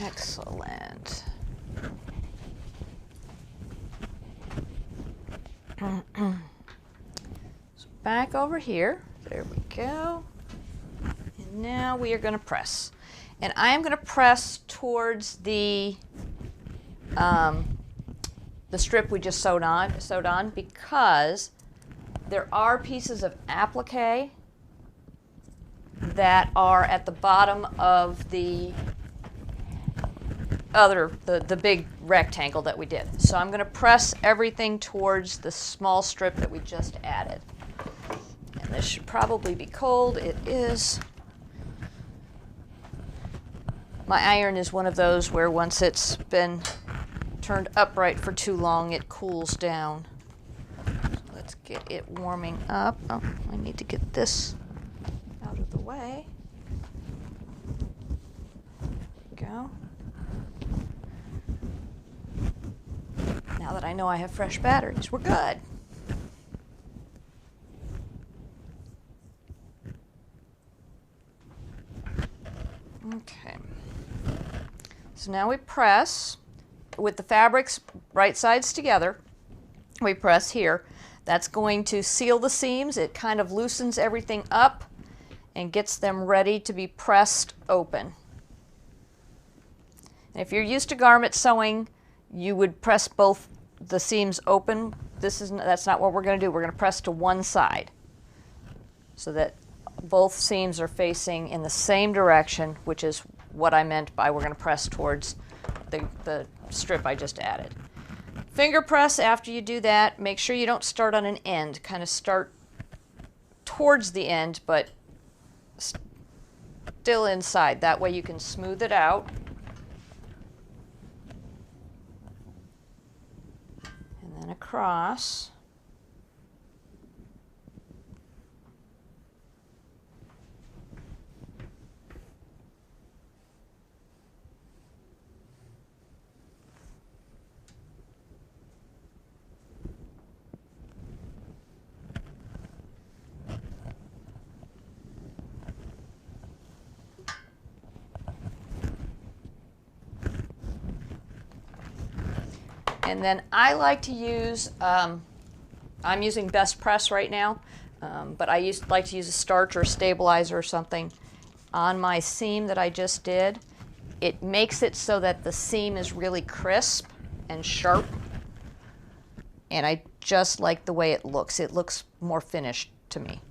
Excellent. So back over here. There we go. And now we are going to press. And I am going to press towards the strip we just sewed on because there are pieces of applique that are at the bottom of the the big rectangle that we did. So I'm going to press everything towards the small strip that we just added. And this should probably be cold. It is. My iron is one of those where once it's been turned upright for too long, it cools down. So let's get it warming up. Oh, I need to get this out of the way. There we go. Now that I know I have fresh batteries, we're good. Okay. So now we press, with the fabrics right sides together, we press here. That's going to seal the seams. It kind of loosens everything up and gets them ready to be pressed open. And if you're used to garment sewing, you would press both the seams open. That's not what we're going to do. We're going to press to one side so that both seams are facing in the same direction, which is what I meant by we're going to press towards the strip I just added. Finger press after you do that. Make sure you don't start on an end. Kind of start towards the end, but still inside. That way you can smooth it out. And then across. And then I like to use, I'm using Best Press right now, but I like to use a starch or a stabilizer or something on my seam that I just did. It makes it so that the seam is really crisp and sharp, and I just like the way it looks. It looks more finished to me.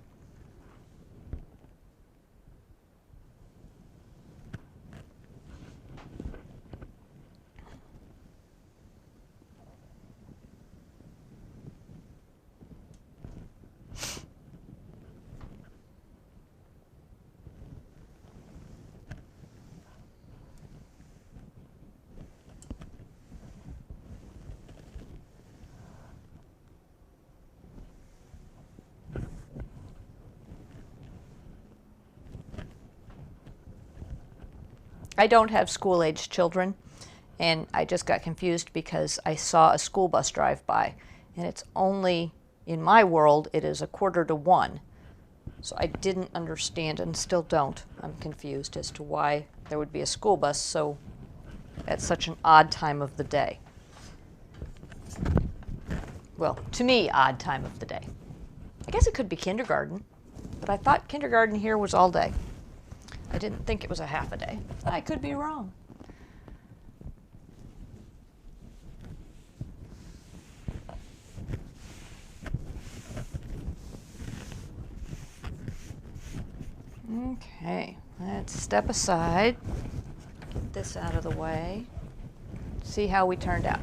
I don't have school-aged children, and I just got confused because I saw a school bus drive by, and it's only, in my world, it is 1:45. So I didn't understand and still don't. I'm confused as to why there would be a school bus so at such an odd time of the day. Well, to me, odd time of the day. I guess it could be kindergarten, but I thought kindergarten here was all day. I didn't think it was a half a day. I could be wrong. Okay, let's step aside, get this out of the way, see how we turned out.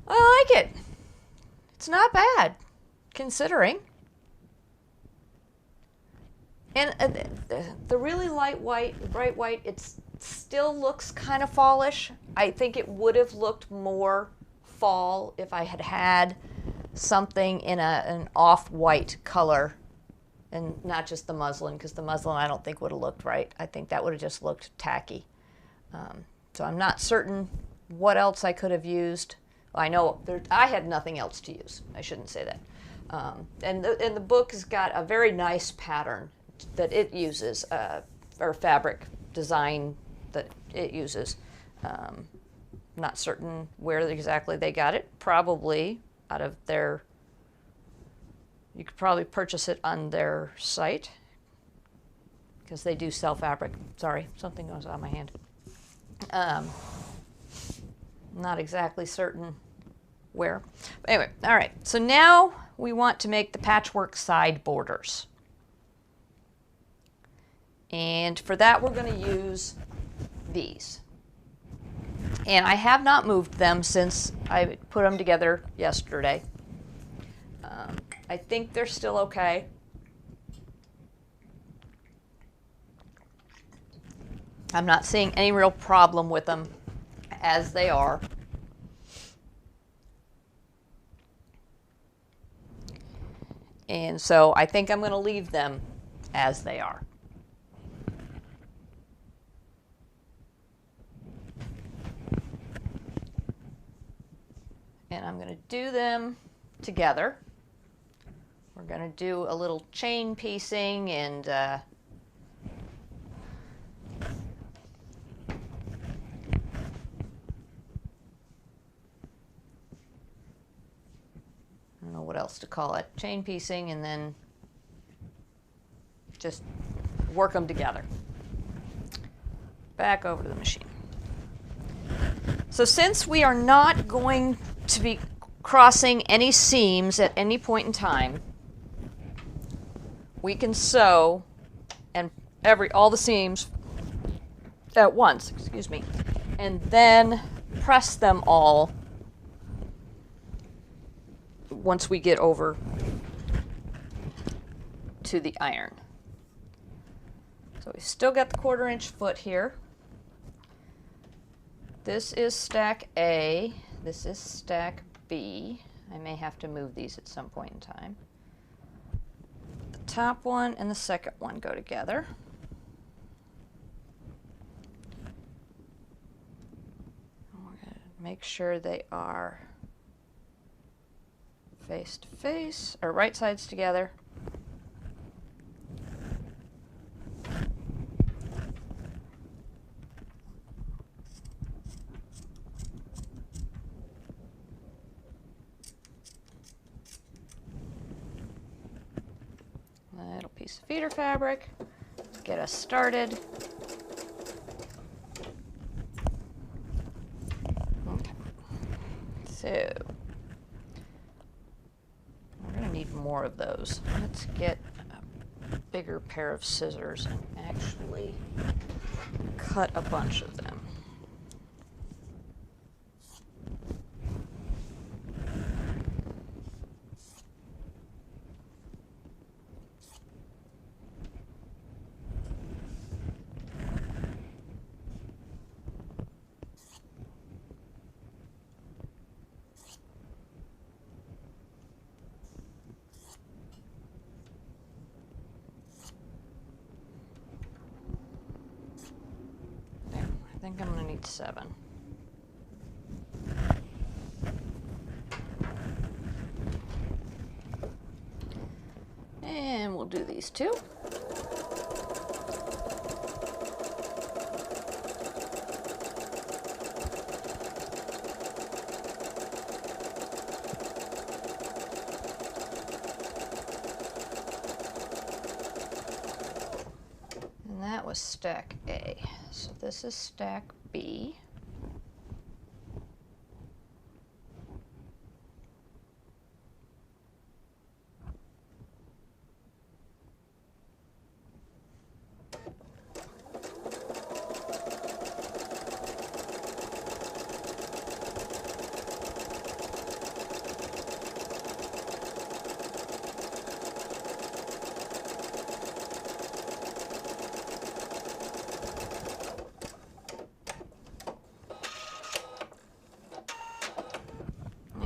I like it. It's not bad, considering. And the really light white, the bright white, it still looks kind of fallish. I think it would have looked more fall if I had had something in an off-white color and not just the muslin, because the muslin I don't think would have looked right. I think that would have just looked tacky. So I'm not certain what else I could have used. I know I had nothing else to use. I shouldn't say that. And the book has got a very nice pattern that it uses, or fabric design that it uses. Not certain where exactly they got it. Probably out of their, you could probably purchase it on their site because they do sell fabric. Sorry, something goes on my hand. Not exactly certain where. But anyway, all right. So now we want to make the patchwork side borders. And for that, we're going to use these. And I have not moved them since I put them together yesterday. I think they're still okay. I'm not seeing any real problem with them as they are. And so I think I'm going to leave them as they are. And I'm going to do them together. We're going to do a little chain piecing and else to call it, chain piecing, and then just work them together. Back over to the machine. So since we are not going to be crossing any seams at any point in time, we can sew and all the seams at once, excuse me, and then press them all once we get over to the iron. So we still got the 1/4 inch foot here. This is stack A, this is stack B. I may have to move these at some point in time. The top one and the second one go together. And we're going to make sure they are face to face, or right sides together. Little piece of feeder fabric to get us started. Okay. So we're going to need more of those. Let's get a bigger pair of scissors and actually cut a bunch of them. I think I'm going to need 7. And we'll do these 2. And that was stack A. So this is stack B.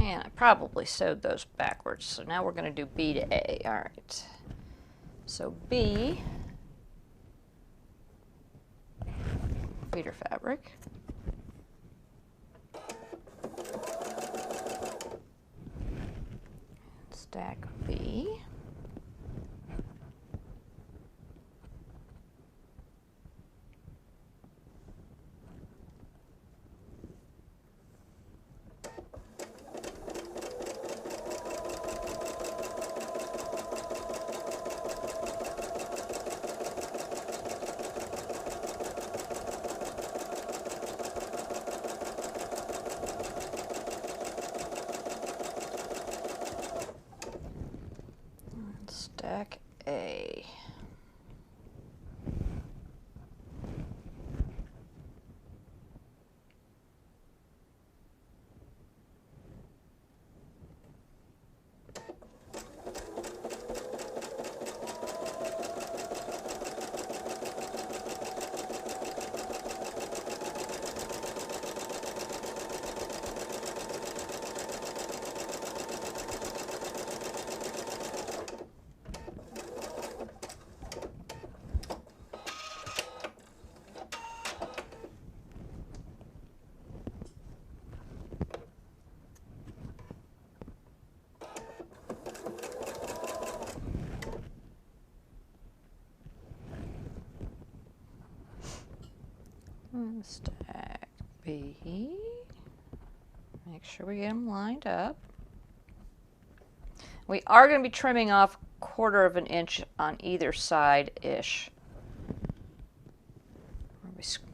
And I probably sewed those backwards, so now we're going to do B to A. All right. So B, feeder fabric. Stack B. Stack A. Stack B. Make sure we get them lined up. We are going to be trimming off 1/4 of an inch on either side-ish.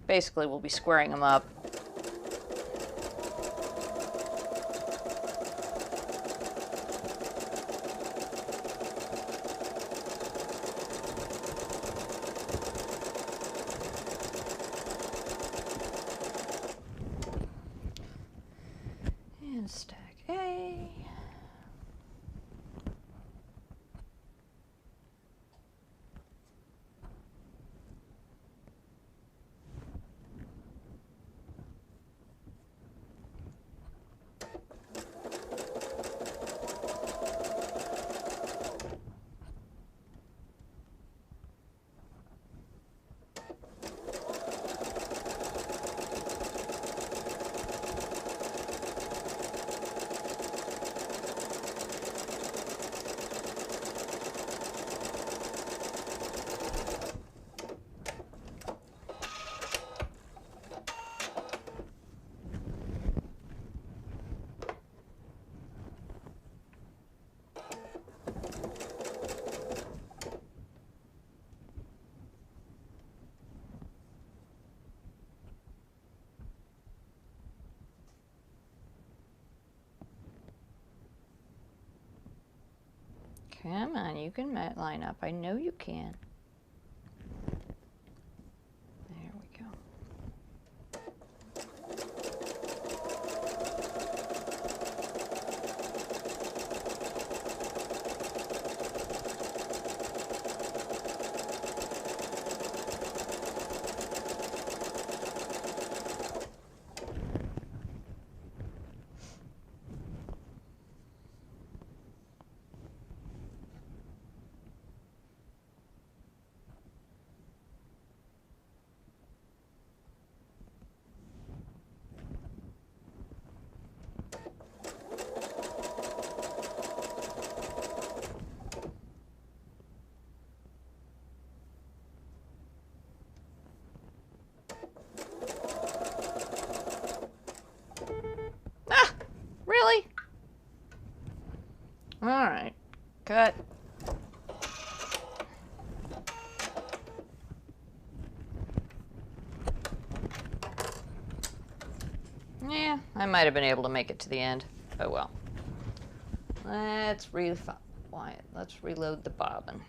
Basically, we'll be squaring them up. And stack A. Come on, you can line up. I know you can. There we go. Really? All right, cut. Yeah, I might have been able to make it to the end. Oh well. Let's reload the bobbin.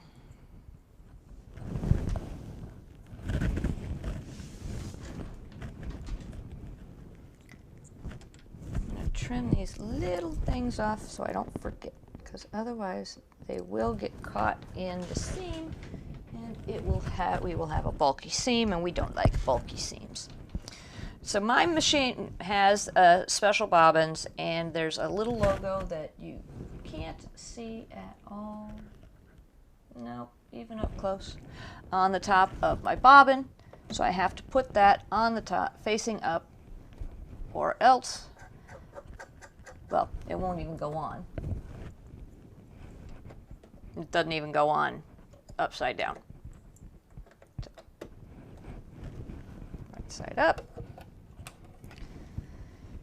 Trim these little things off so I don't forget, because otherwise they will get caught in the seam and we will have a bulky seam, and we don't like bulky seams. So my machine has special bobbins, and there's a little logo that you can't see at all. Nope, even up close, on the top of my bobbin. So I have to put that on the top, facing up, or else, well, it won't even go on. It doesn't even go on upside down. So, right side up.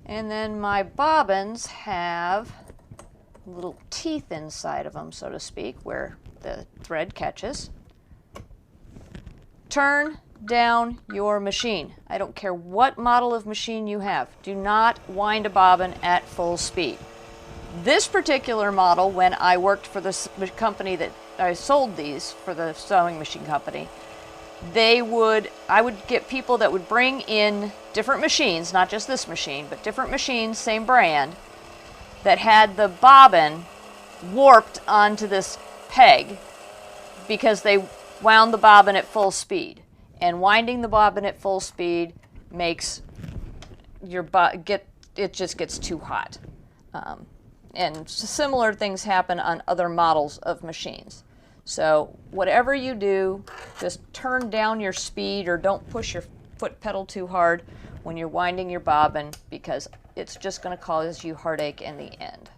And then my bobbins have little teeth inside of them, so to speak, where the thread catches. Turn down your machine. I don't care what model of machine you have. Do not wind a bobbin at full speed. This particular model, when I worked for the company that I sold these for, the sewing machine company, I would get people that would bring in different machines, not just this machine, but different machines, same brand, that had the bobbin warped onto this peg because they wound the bobbin at full speed. And winding the bobbin at full speed makes your it just gets too hot. And similar things happen on other models of machines. So whatever you do, just turn down your speed, or don't push your foot pedal too hard when you're winding your bobbin, because it's just going to cause you heartache in the end.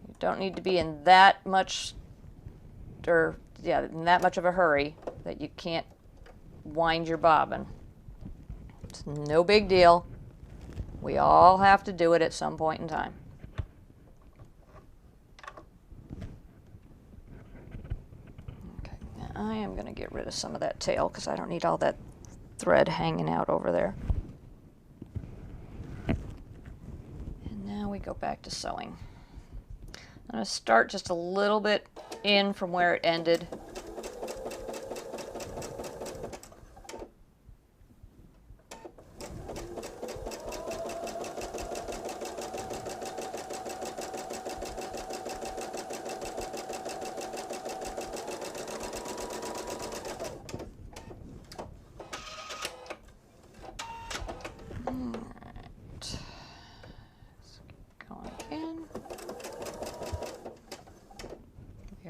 You don't need to be in that much, in that much of a hurry that you can't wind your bobbin. It's no big deal. We all have to do it at some point in time. I am going to get rid of some of that tail because I don't need all that thread hanging out over there. And now we go back to sewing. I'm going to start just a little bit in from where it ended.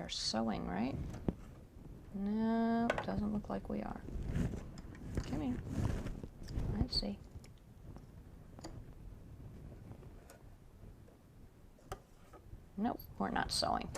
Sewing, right? No, doesn't look like we are. Come here. Let's see. Nope, we're not sewing.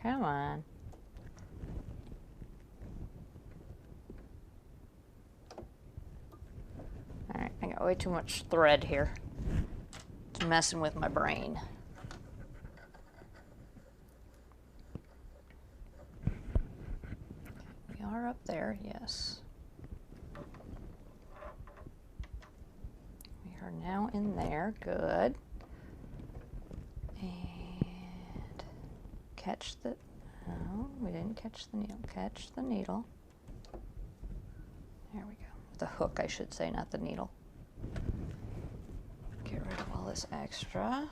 Come on. Alright, I got way too much thread here. It's messing with my brain. We are up there, yes. We are now in there, good. Catch the, no, we didn't catch the needle. Catch the needle. There we go. The hook, I should say, not the needle. Get rid of all this extra.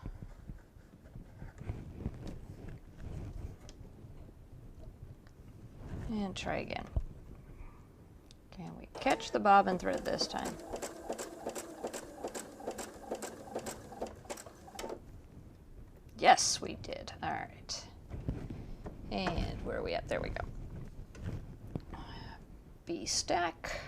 And try again. Can we catch the bobbin thread this time? Yes, we did. All right. And where are we at? There we go. B stack.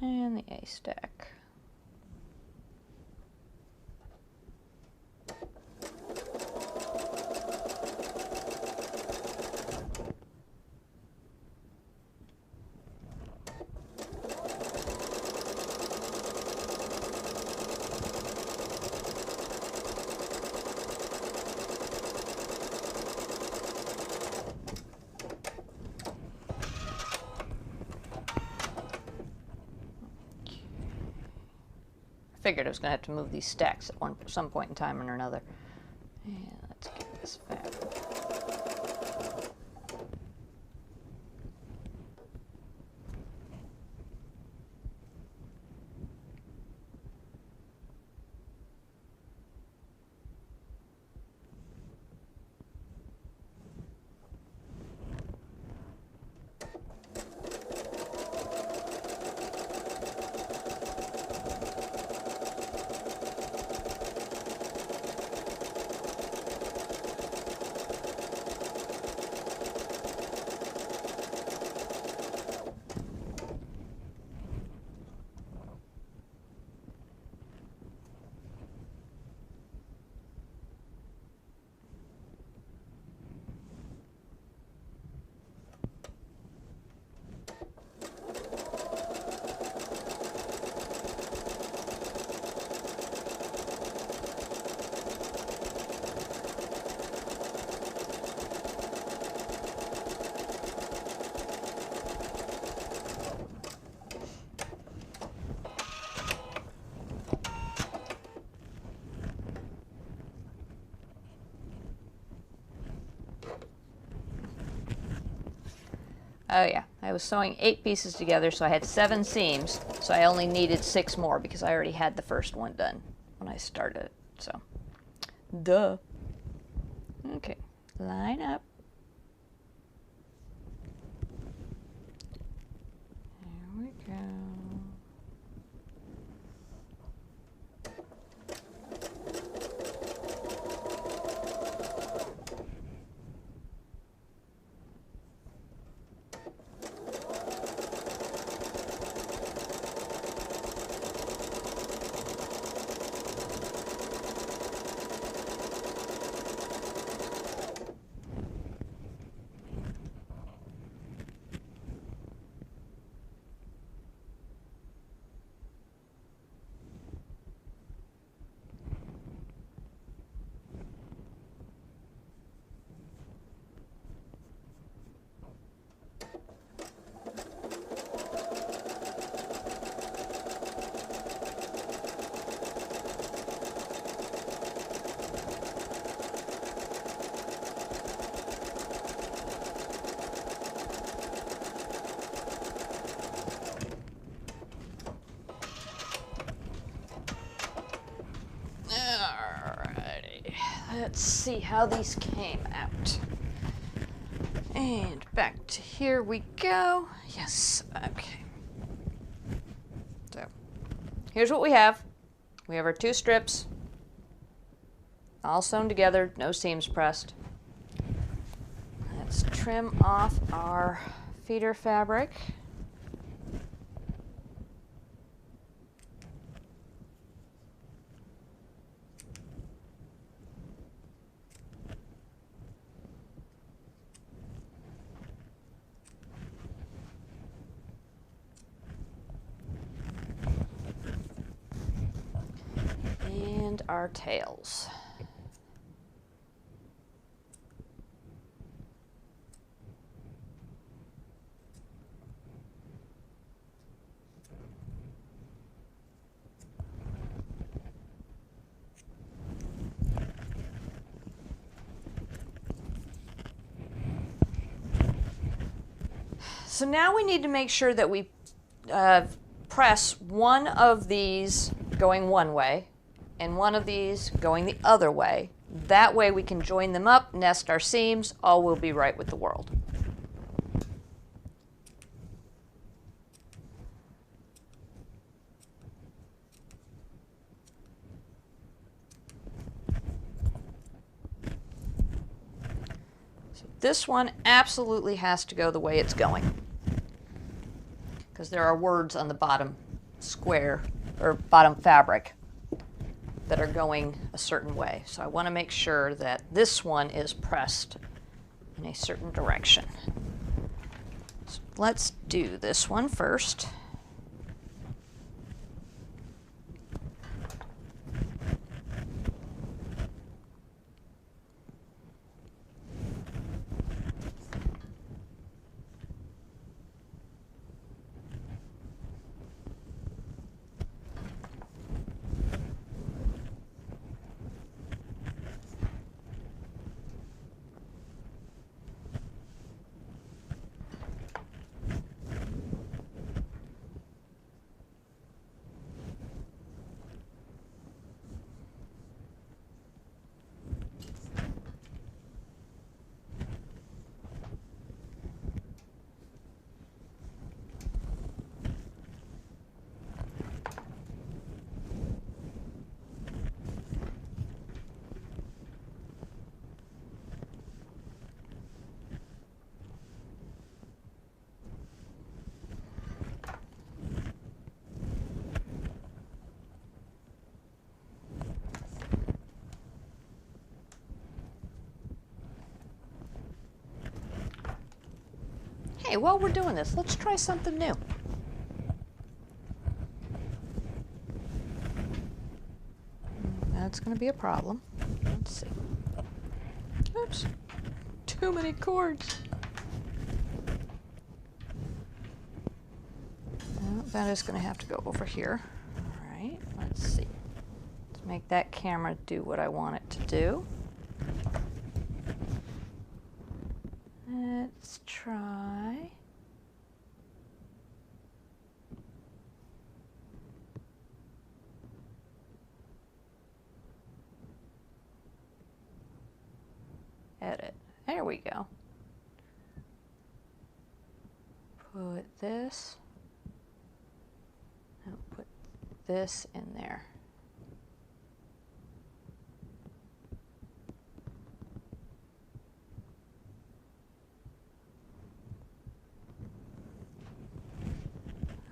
And the A stack. Figured I was going to have to move these stacks at some point in time or another. And let's get this fabric. Oh yeah, I was sewing 8 pieces together, so I had 7 seams, so I only needed 6 more because I already had the first one done when I started it, so duh. Okay, line up. There we go. Alrighty, let's see how these came out. And back to here we go. Yes, okay. So, here's what we have. We have our 2 strips, all sewn together, no seams pressed. Let's trim off our feeder fabric. And our tails. So now we need to make sure that we press one of these going one way and one of these going the other way. That way we can join them up, nest our seams, all will be right with the world. So this one absolutely has to go the way it's going, because there are words on the bottom square or bottom fabric that are going a certain way. So I want to make sure that this one is pressed in a certain direction. So let's do this one first. Hey, while we're doing this, let's try something new. That's going to be a problem. Let's see. Oops. Too many cords. Well, that is going to have to go over here. All right, let's see. Let's make that camera do what I want it to do. Let's try There we go. Put this, and put this in there.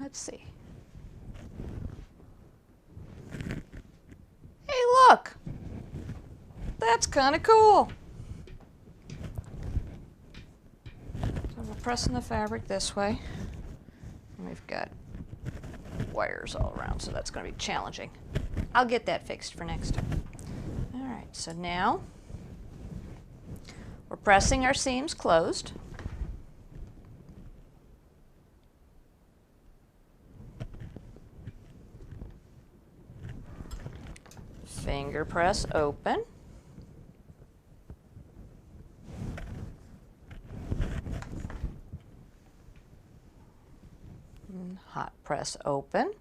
Let's see. Hey, look! That's kind of cool. So we're pressing the fabric this way. And we've got wires all around, so that's going to be challenging. I'll get that fixed for next time. All right, so now we're pressing our seams closed. Finger press open. And hot press open.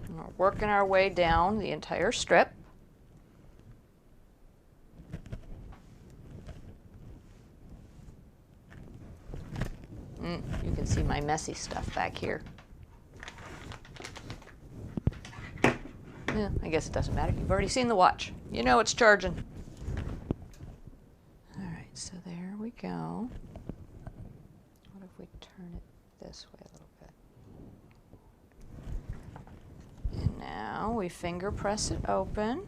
And we're working our way down the entire strip. You can see my messy stuff back here. Yeah, I guess it doesn't matter. You've already seen the watch. You know it's charging. All right, so there we go. What if we turn it this way a little bit? And now we finger press it open.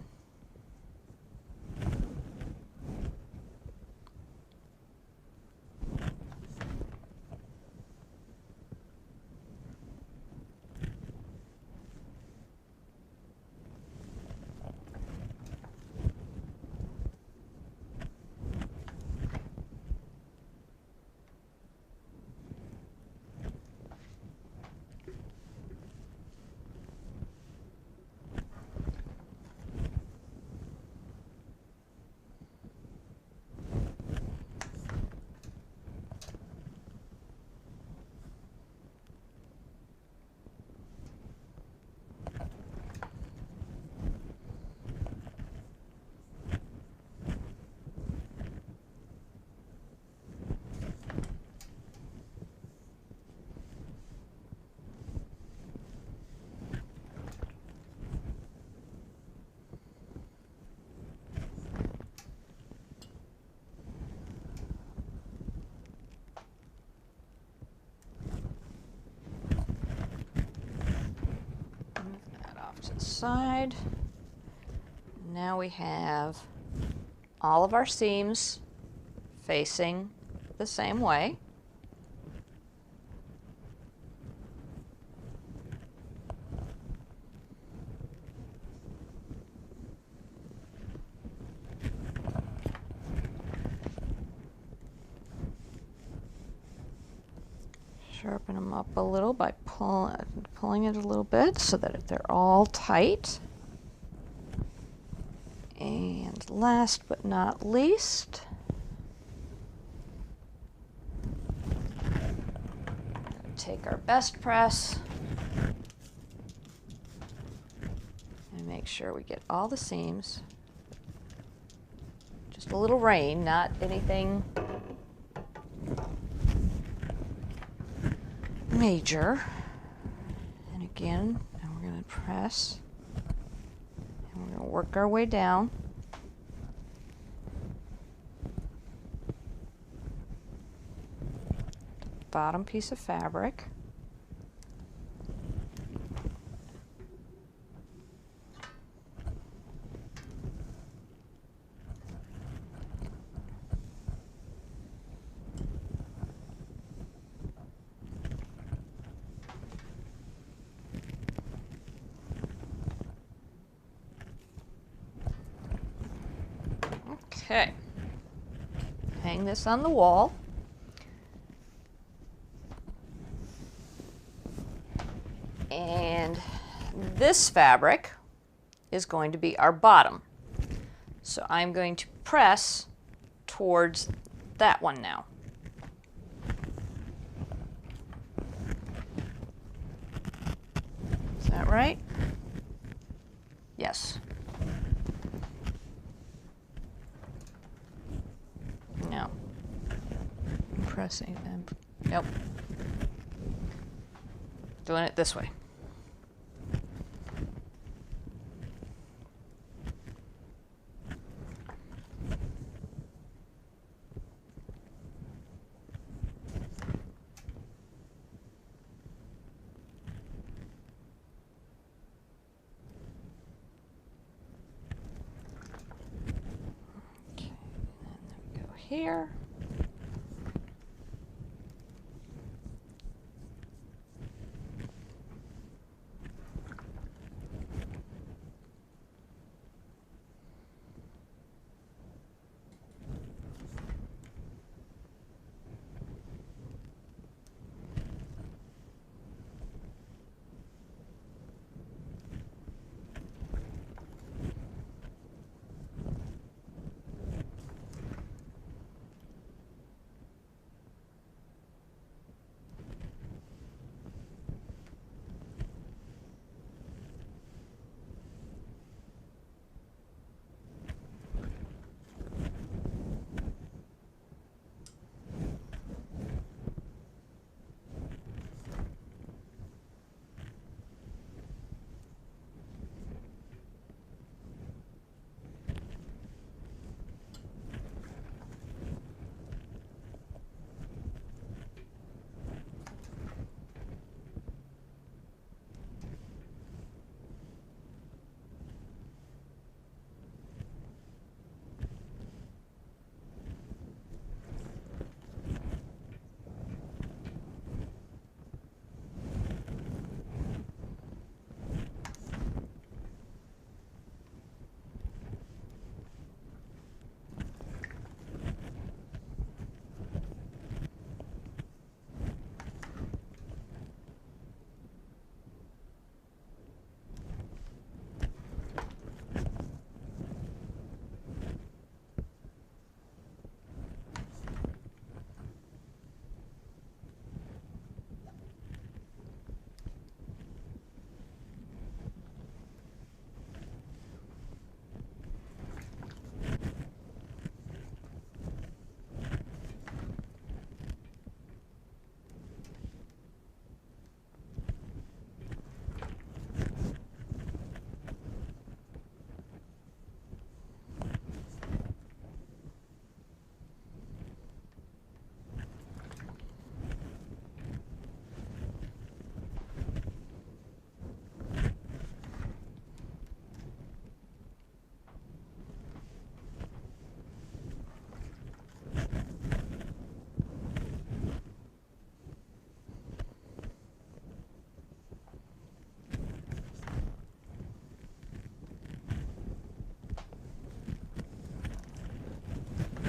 To the side. Now we have all of our seams facing the same way. Sharpen them up a little by pulling it a little bit so that they're all tight. And last but not least, take our best press and make sure we get all the seams. Just a little rain, not anything major. And again, now we're going to press and we're going to work our way down. The bottom piece of fabric. Okay, hang this on the wall. And this fabric is going to be our bottom. So I'm going to press towards that one now. that right? Yes. No. I'm pressing them. Nope. Doing it this way. Okay, and then we go here.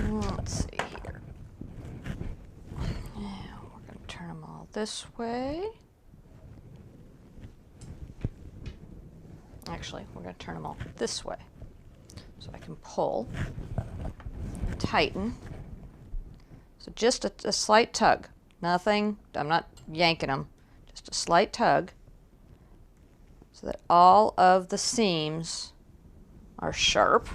Let's see here. Now we're going to turn them all this way. Actually, we're going to turn them all this way. So I can pull, tighten. So just a slight tug. Nothing, I'm not yanking them. Just a slight tug so that all of the seams are sharp.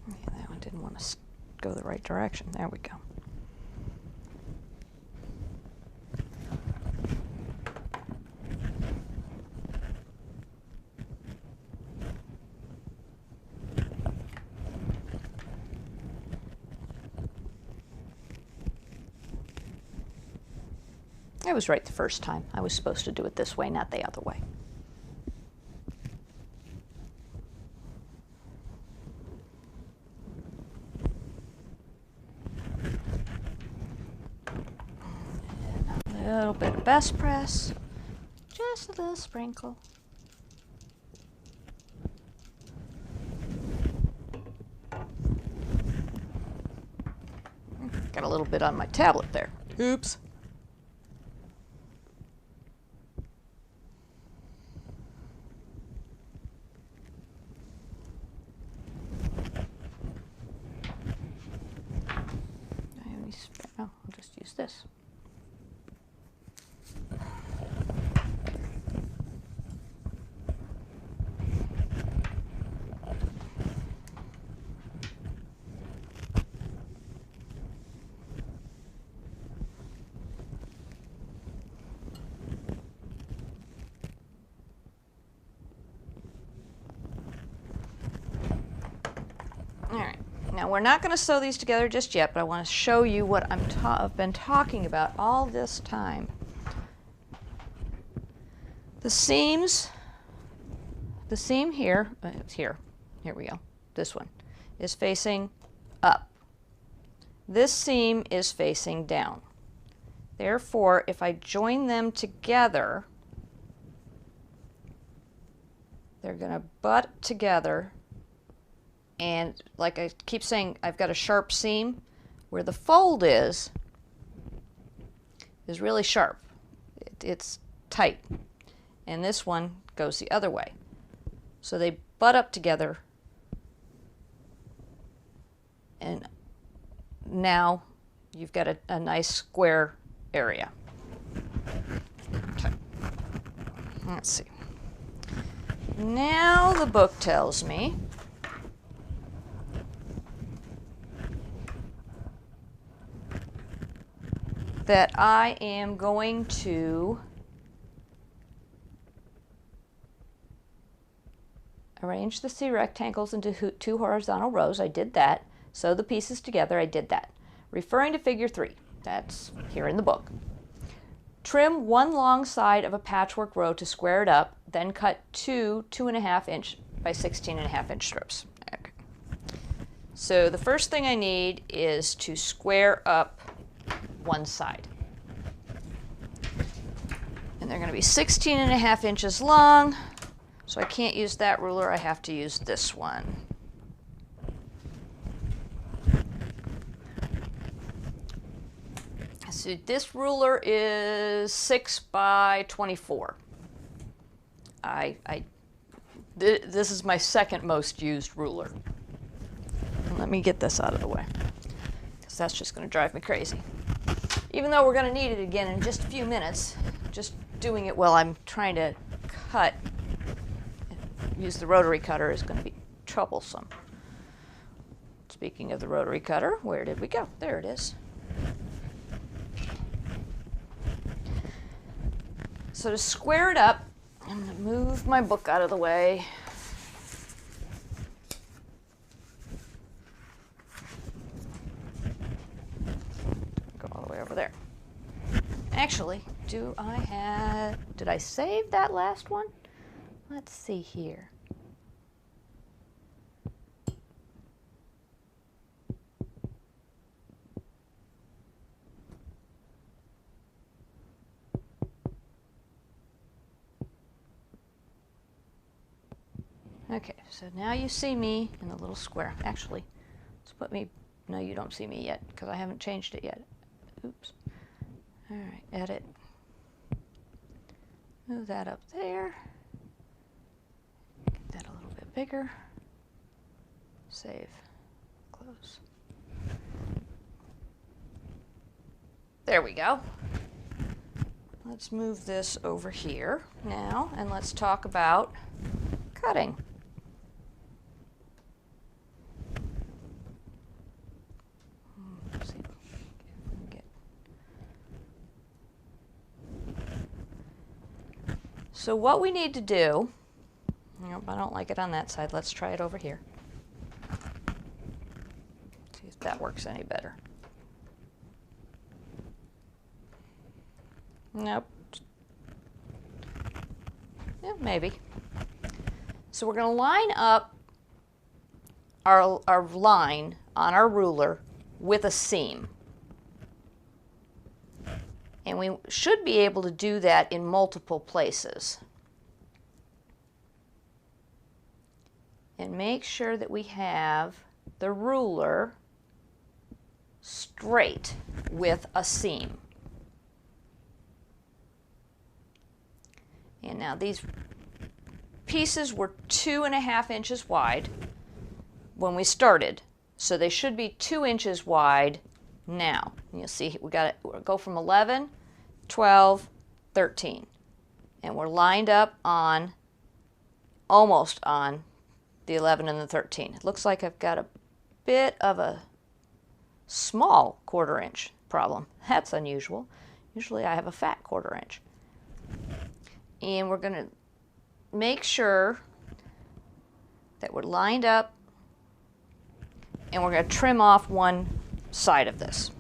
Yeah, that one didn't want to go the right direction. There we go. I was right the first time. I was supposed to do it this way, not the other way. And a little bit of best press, just a little sprinkle. Got a little bit on my tablet there. Oops. this. All right, now we're not going to sew these together just yet, but I want to show you what I've been talking about all this time. The seams, the seam here, here we go, this one, is facing up. This seam is facing down. Therefore, if I join them together, they're going to butt together. And like I keep saying, I've got a sharp seam where the fold is really sharp. It's tight. And this one goes the other way. So they butt up together. And now you've got a nice square area. Okay. Let's see. Now the book tells me that I am going to arrange the C rectangles into 2 horizontal rows. I did that. Sew the pieces together. I did that. Referring to figure 3, that's here in the book. Trim one long side of a patchwork row to square it up, then cut 2 2.5 inch by 16.5 inch strips. Okay. So the first thing I need is to square up one side. And they're going to be 16.5 inches long, so I can't use that ruler, I have to use this one. So this ruler is 6 by 24. This is my second most used ruler. Let me get this out of the way, because that's just going to drive me crazy. Even though we're going to need it again in just a few minutes, just doing it while I'm trying to cut, use the rotary cutter is going to be troublesome. Speaking of the rotary cutter, where did we go? There it is. So to square it up, I'm going to move my book out of the way. Go all the way over there. Actually, did I save that last one? Let's see here. Okay, so now you see me in the little square. Actually, let's put me, no, you don't see me yet because I haven't changed it yet. Oops. All right, edit. Move that up there. Get that a little bit bigger. Save. Close. There we go. Let's move this over here now, and let's talk about cutting. So what we need to do, nope, I don't like it on that side. Let's try it over here. See if that works any better. Nope. Yeah, maybe. So we're going to line up our line on our ruler with a seam. And we should be able to do that in multiple places. And make sure that we have the ruler straight with a seam. And now these pieces were 2.5 inches wide when we started. So they should be 2 inches wide Now, you'll see we got it. We'll go from 11, 12, 13. And we're lined up on, almost on the 11 and the 13. It looks like I've got a bit of a small 1/4 inch problem. That's unusual. Usually I have a fat 1/4 inch. And we're going to make sure that we're lined up, and we're going to trim off one side of this.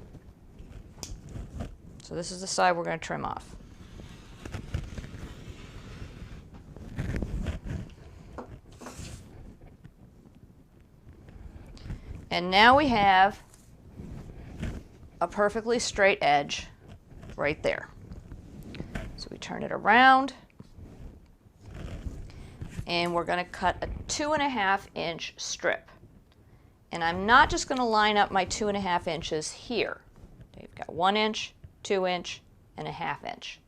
So this is the side we're going to trim off. And now we have a perfectly straight edge right there. So we turn it around, and we're going to cut a 2.5 inch strip. And I'm not just going to line up my 2.5 inches here. You've got 1 inch, 2 inch, and a 1/2 inch.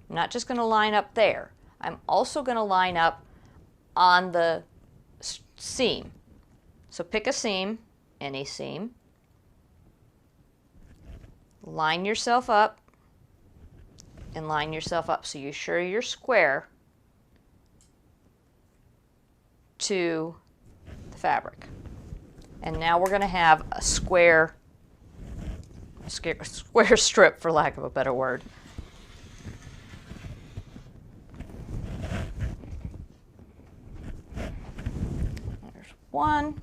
I'm not just going to line up there. I'm also going to line up on the seam. So pick a seam, any seam, line yourself up, and line yourself up so you're sure you're square to the fabric. And now we're going to have a square strip, for lack of a better word. There's one.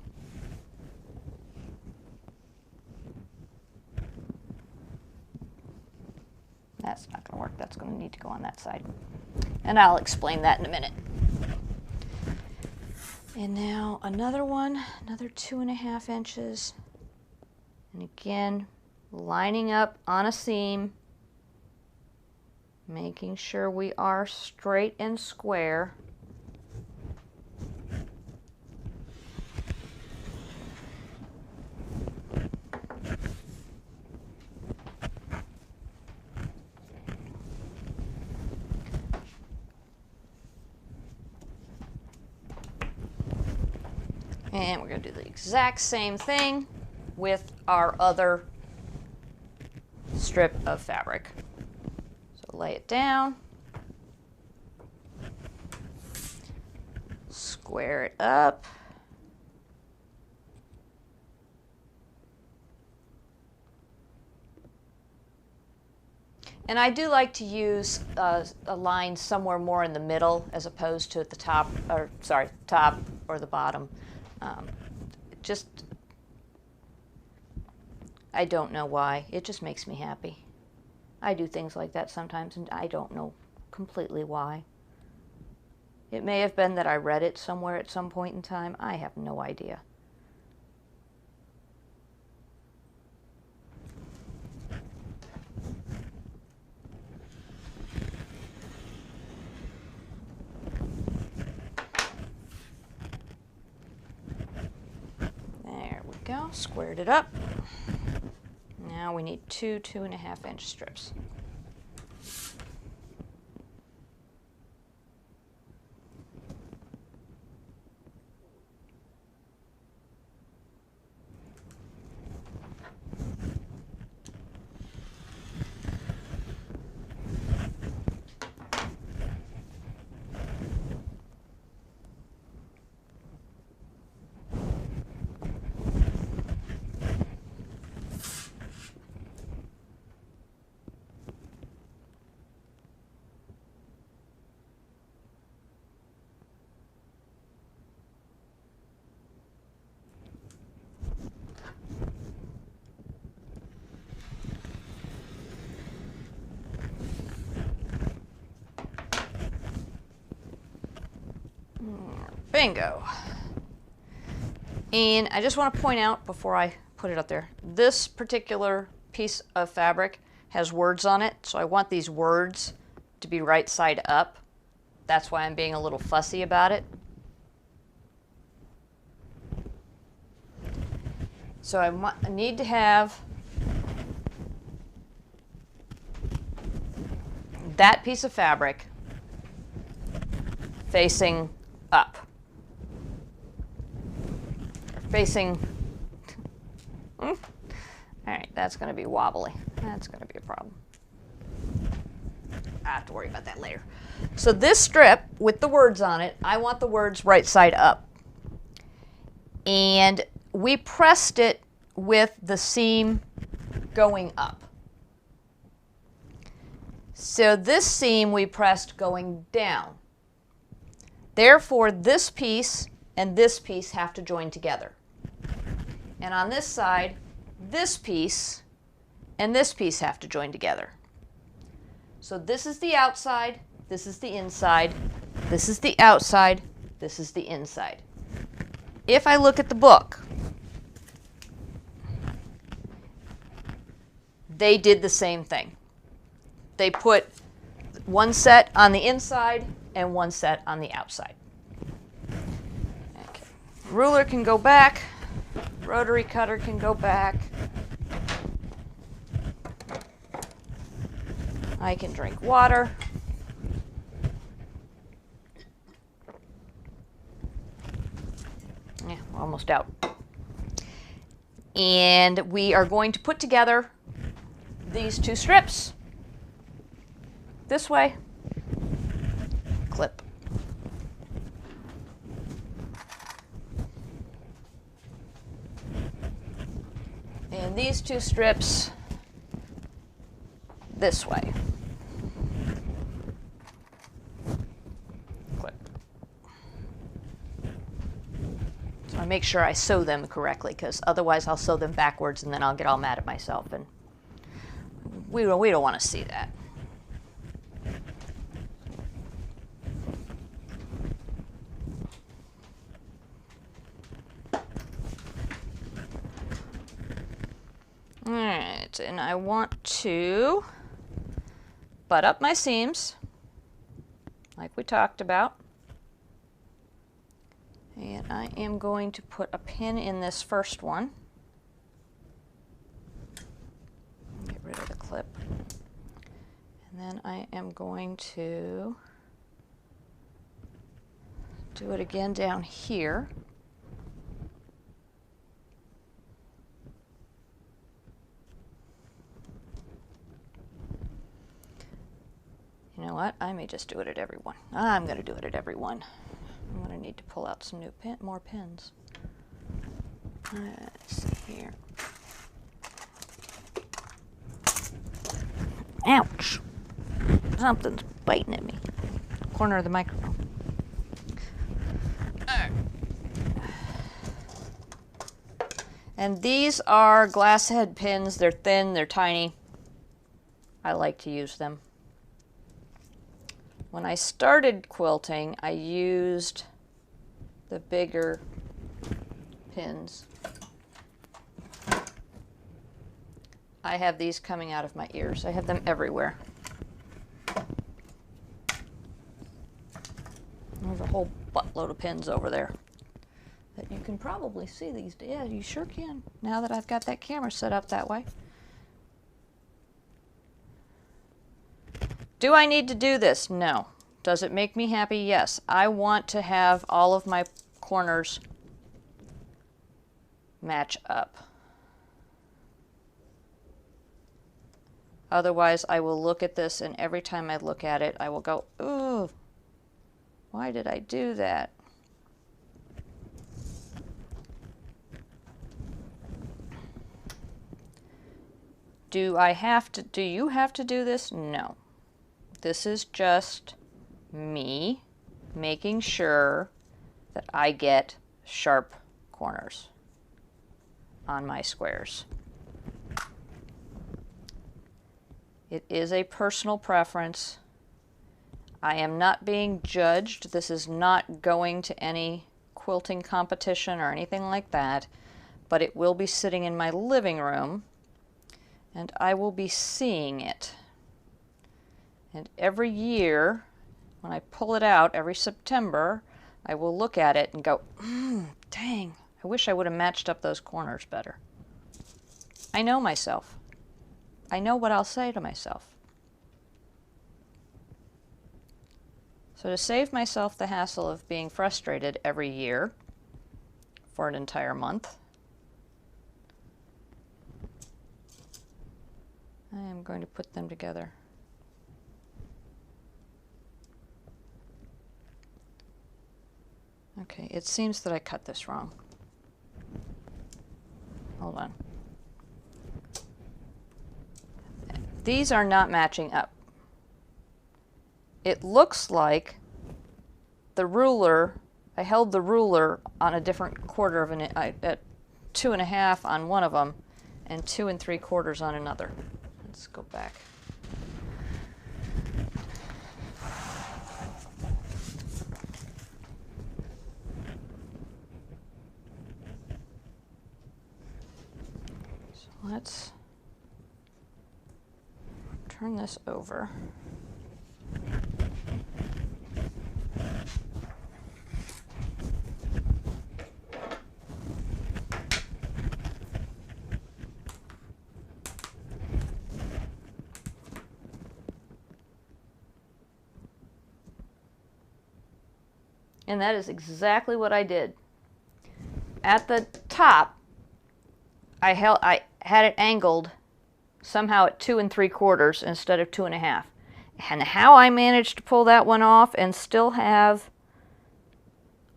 That's not going to work. That's going to need to go on that side. And I'll explain that in a minute. And now another one, another 2.5 inches. And again, lining up on a seam, making sure we are straight and square. And we're going to do the exact same thing with our other strip of fabric. So lay it down, square it up, and I do like to use a line somewhere more in the middle as opposed to at the top, or sorry, top or the bottom. I don't know why. It just makes me happy. I do things like that sometimes, and I don't know completely why. It may have been that I read it somewhere at some point in time. I have no idea. There we go. Squared it up. Now we need two 2.5 inch strips. Bingo. And I just want to point out before I put it up there, this particular piece of fabric has words on it, so I want these words to be right side up. That's why I'm being a little fussy about it. So I need to have that piece of fabric facing up. Facing, All right, that's going to be wobbly. That's going to be a problem. I have to worry about that later. So this strip with the words on it, I want the words right side up. And we pressed it with the seam going up. So this seam we pressed going down. Therefore, this piece and this piece have to join together. And on this side, this piece and this piece have to join together. So this is the outside, this is the inside, this is the outside, this is the inside. If I look at the book, they did the same thing. They put one set on the inside and one set on the outside. Okay. Ruler can go back, rotary cutter can go back. I can drink water. Yeah, we're almost out. And we are going to put together these two strips this way. Clip. And these two strips this way. Clip. So I make sure I sew them correctly, because otherwise I'll sew them backwards and then I'll get all mad at myself, and we don't want to see that. Alright, and I want to butt up my seams, like we talked about. And I am going to put a pin in this first one. Get rid of the clip. And then I am going to do it again down here. You know what? I may just do it at every one. I'm going to do it at every one. I'm going to need to pull out some more pins. Let's see here. Ouch! Something's biting at me. Corner of the microphone. And these are glass head pins. They're thin, they're tiny. I like to use them. When I started quilting, I used the bigger pins. I have these coming out of my ears. I have them everywhere. There's a whole buttload of pins over there that you can probably see these days. Yeah, you sure can, now that I've got that camera set up that way. Do I need to do this? No. Does it make me happy? Yes. I want to have all of my corners match up. Otherwise, I will look at this, and every time I look at it, I will go, ooh, why did I do that? Do you have to do this? No. This is just me making sure that I get sharp corners on my squares. It is a personal preference. I am not being judged. This is not going to any quilting competition or anything like that, but it will be sitting in my living room and I will be seeing it. And every year, when I pull it out, every September, I will look at it and go, dang, I wish I would have matched up those corners better. I know myself. I know what I'll say to myself. So to save myself the hassle of being frustrated every year for an entire month, I am going to put them together. Okay, it seems that I cut this wrong. Hold on. These are not matching up. It looks like the ruler, I held the ruler on a different quarter of an inch, at 2.5 on one of them and 2 3/4 on another. Let's go back. So let's turn this over. And that is exactly what I did. At the top, I had it angled somehow at 2 3/4 instead of 2.5. And how I managed to pull that one off and still have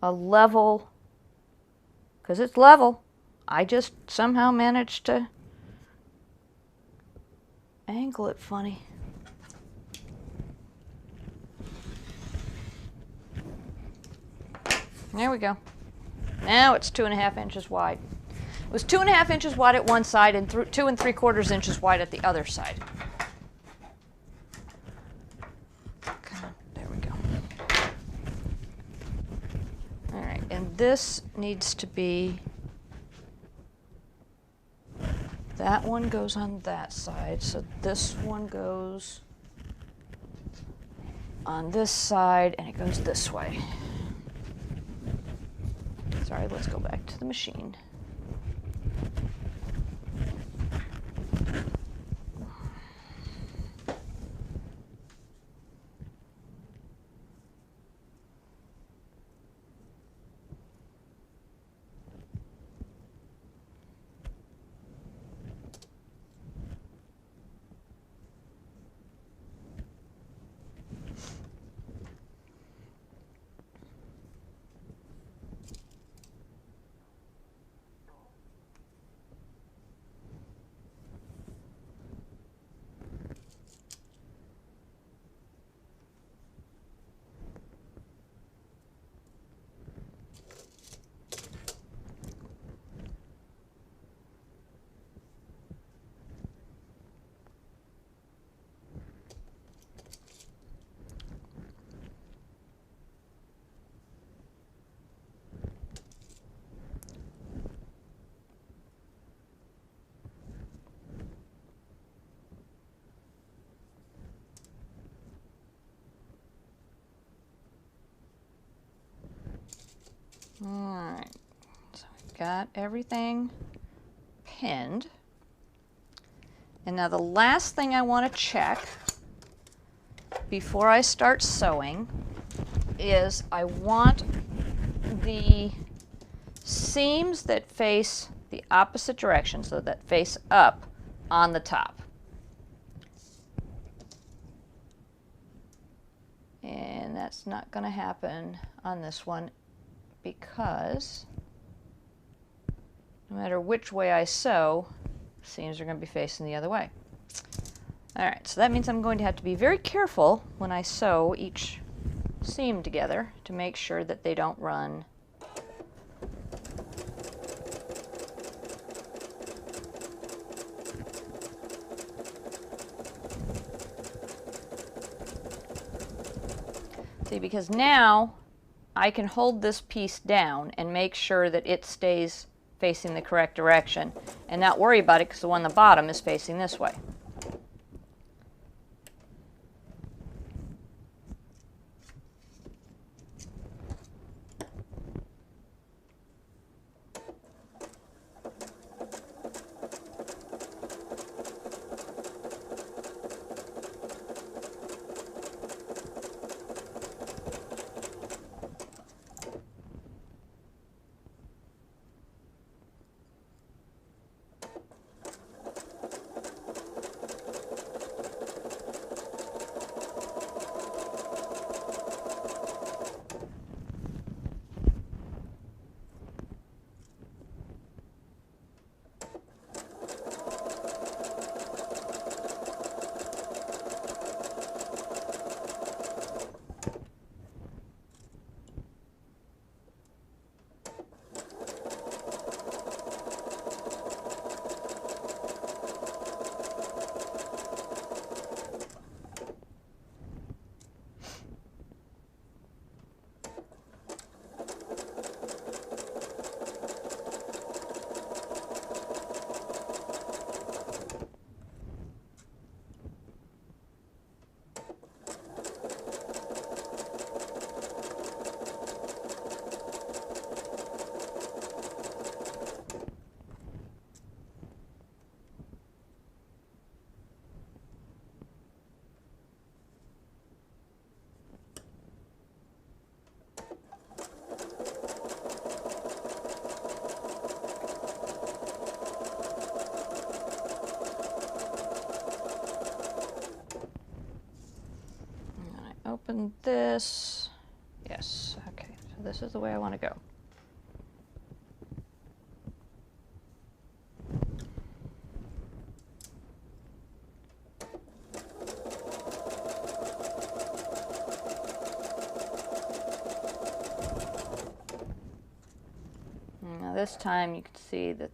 a level, because it's level, I just somehow managed to angle it funny. There we go. Now it's 2.5 inches wide. It was 2.5 inches wide at one side and 2 3/4 inches wide at the other side. There we go. All right, and this needs to be, that one goes on that side, so this one goes on this side and it goes this way. Sorry, let's go back to the machine. All right, so we've got everything pinned. And now the last thing I want to check before I start sewing is I want the seams that face the opposite direction, so that face up, on the top. And that's not going to happen on this one, because no matter which way I sew, seams are going to be facing the other way. Alright, so that means I'm going to have to be very careful when I sew each seam together to make sure that they don't run because now I can hold this piece down and make sure that it stays facing the correct direction and not worry about it because the one on the bottom is facing this way. open this. Yes, okay, so this is the way I want to go. Now this time you can see that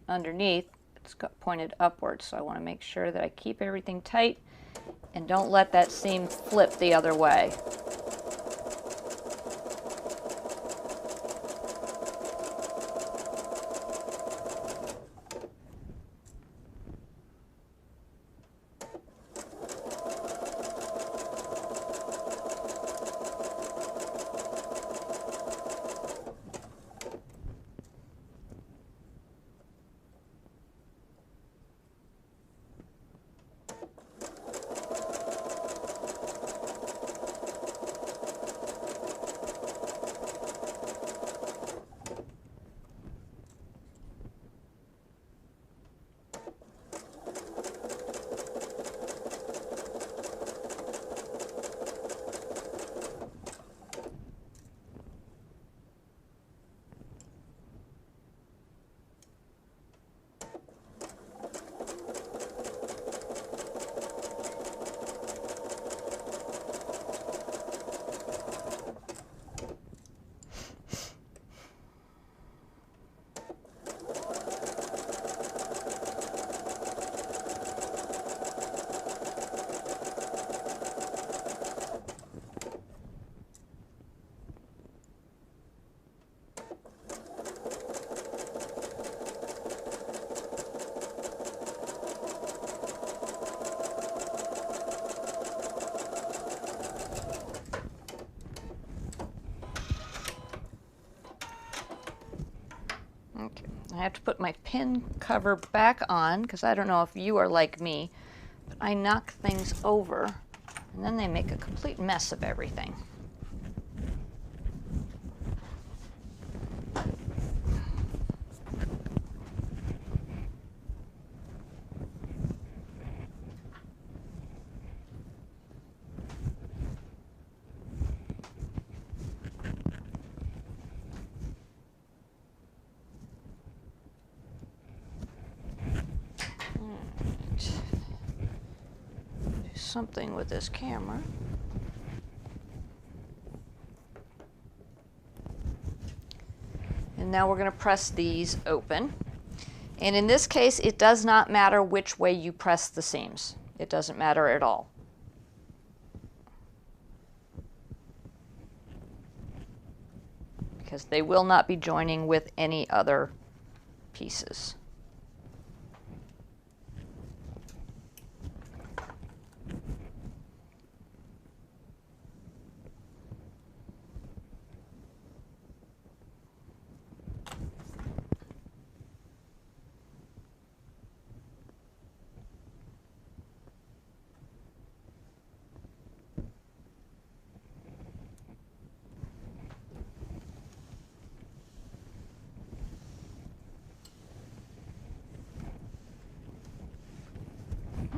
underneath it's got pointed upwards, so I want to make sure that I keep everything tight and don't let that seam flip the other way. Okay, I have to put my pin cover back on because I don't know if you are like me, but I knock things over and then they make a complete mess of everything. Something with this camera. And now we're going to press these open. And in this case, it does not matter which way you press the seams. It doesn't matter at all. Because they will not be joining with any other pieces.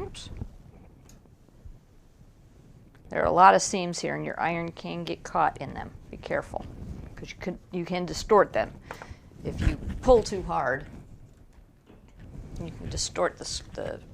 Oops. There are a lot of seams here and your iron can get caught in them. Be careful, because you can distort them. If you pull too hard, you can distort the sprinkles.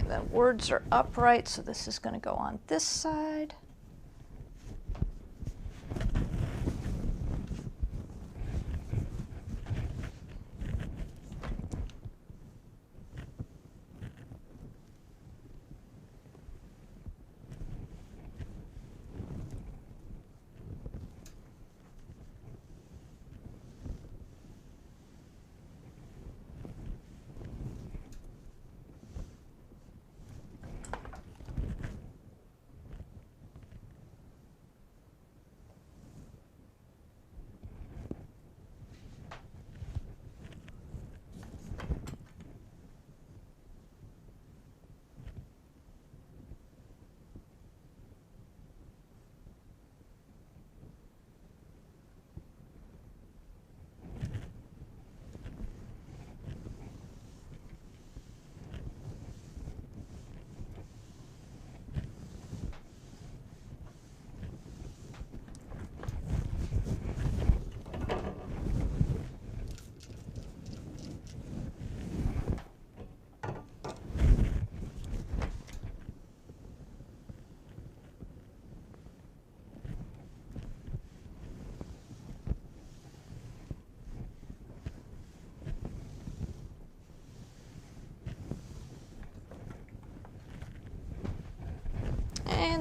The words are upright, so this is going to go on this side.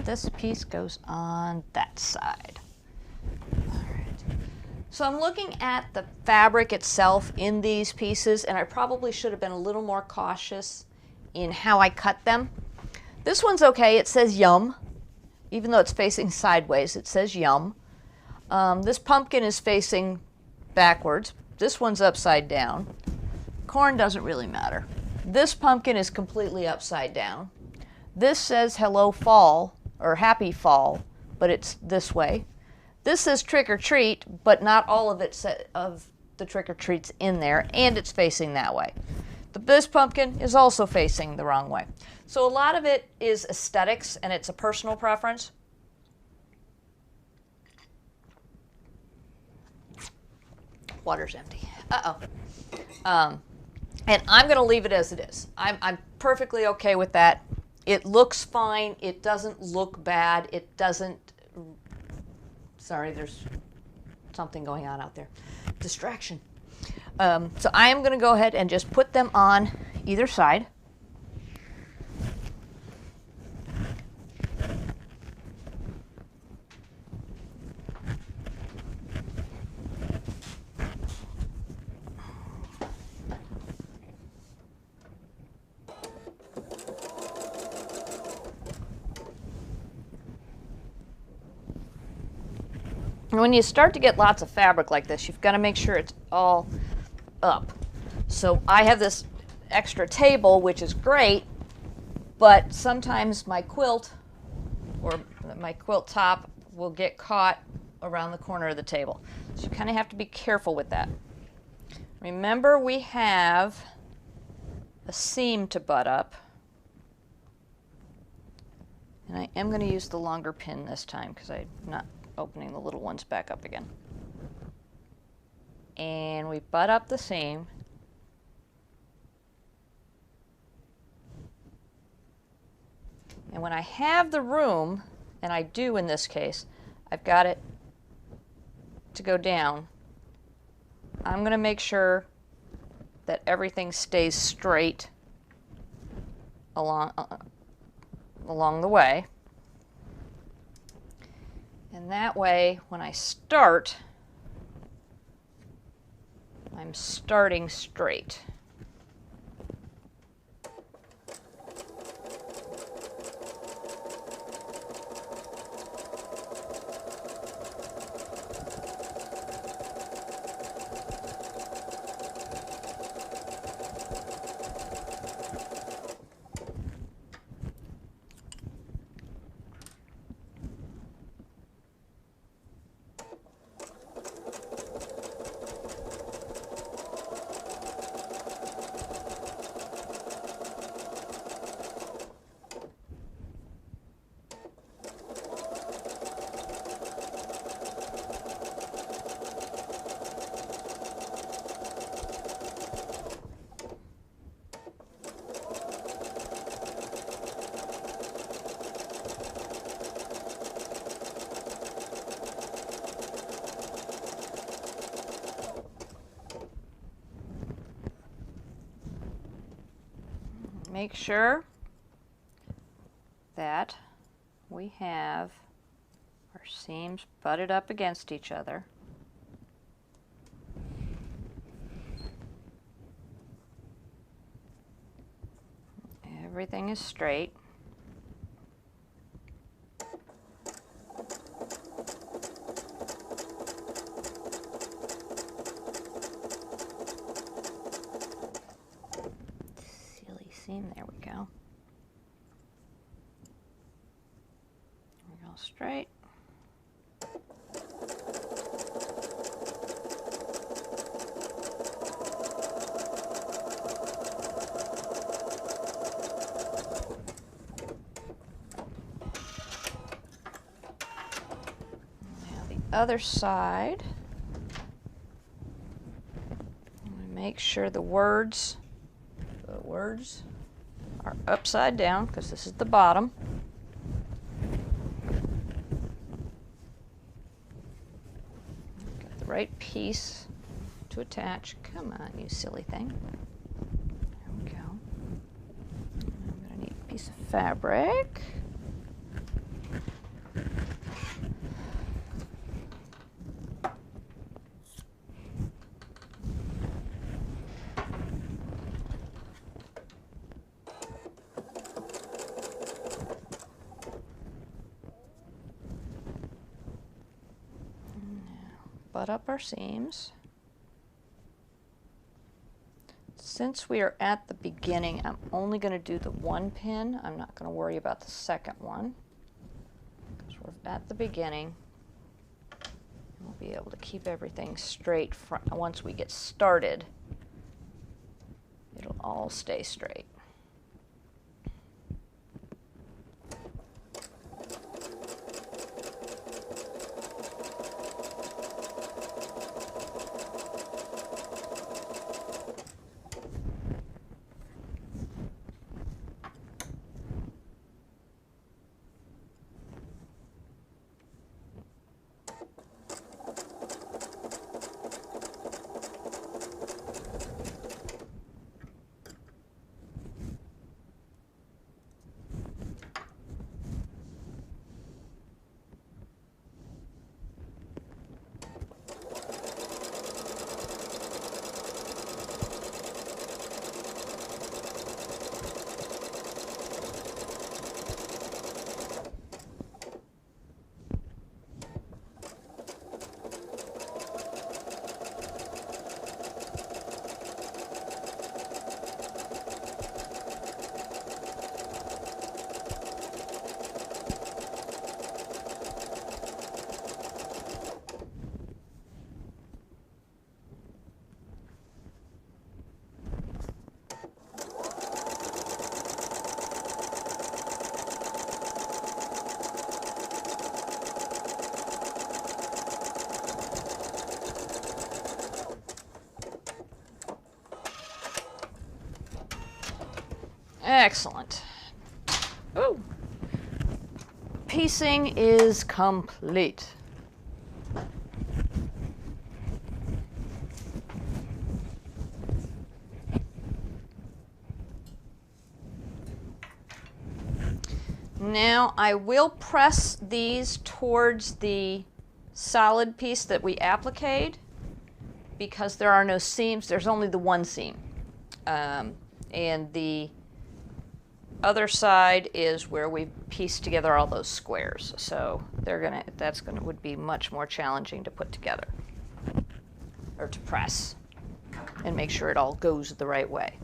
And this piece goes on that side. All right. So I'm looking at the fabric itself in these pieces, and I probably should have been a little more cautious in how I cut them. This one's okay. It says yum. Even though it's facing sideways, it says yum. This pumpkin is facing backwards. This one's upside down. Corn doesn't really matter. This pumpkin is completely upside down. This says hello fall, or happy fall, but it's this way. This says trick or treat, but not all of it of the trick or treat's in there, and it's facing that way. This pumpkin is also facing the wrong way. So a lot of it is aesthetics, and it's a personal preference. Water's empty. Uh-oh. And I'm going to leave it as it is. I'm perfectly okay with that. It looks fine. It doesn't look bad. It doesn't... Sorry, there's something going on out there. Distraction. So I am going to go ahead and just put them on either side. And when you start to get lots of fabric like this, you've got to make sure it's all up. So I have this extra table, which is great, but sometimes my quilt or my quilt top will get caught around the corner of the table. So you kind of have to be careful with that. Remember, we have a seam to butt up. And I am going to use the longer pin this time because I'm not opening the little ones back up again. And we butt up the seam. And when I have the room, and I do in this case, I've got it to go down, I'm going to make sure that everything stays straight along the way. And that way, when I start, I'm starting straight. Make sure that we have our seams butted up against each other. Everything is straight. Seam, there we go. We're all straight. Now the other side. I'm going to make sure the words are upside down because this is the bottom. Got the right piece to attach. Come on, you silly thing. There we go. I'm going to need a piece of fabric. butt up our seams. Since we are at the beginning, I'm only going to do the one pin. I'm not going to worry about the second one, because we're at the beginning. We'll be able to keep everything straight once we get started. It'll all stay straight. Excellent. Ooh. Piecing is complete. Now I will press these towards the solid piece that we appliqued, because there are no seams. There's only the one seam. And the other side is where we piece together all those squares. So would be much more challenging to put together, or to press and make sure it all goes the right way.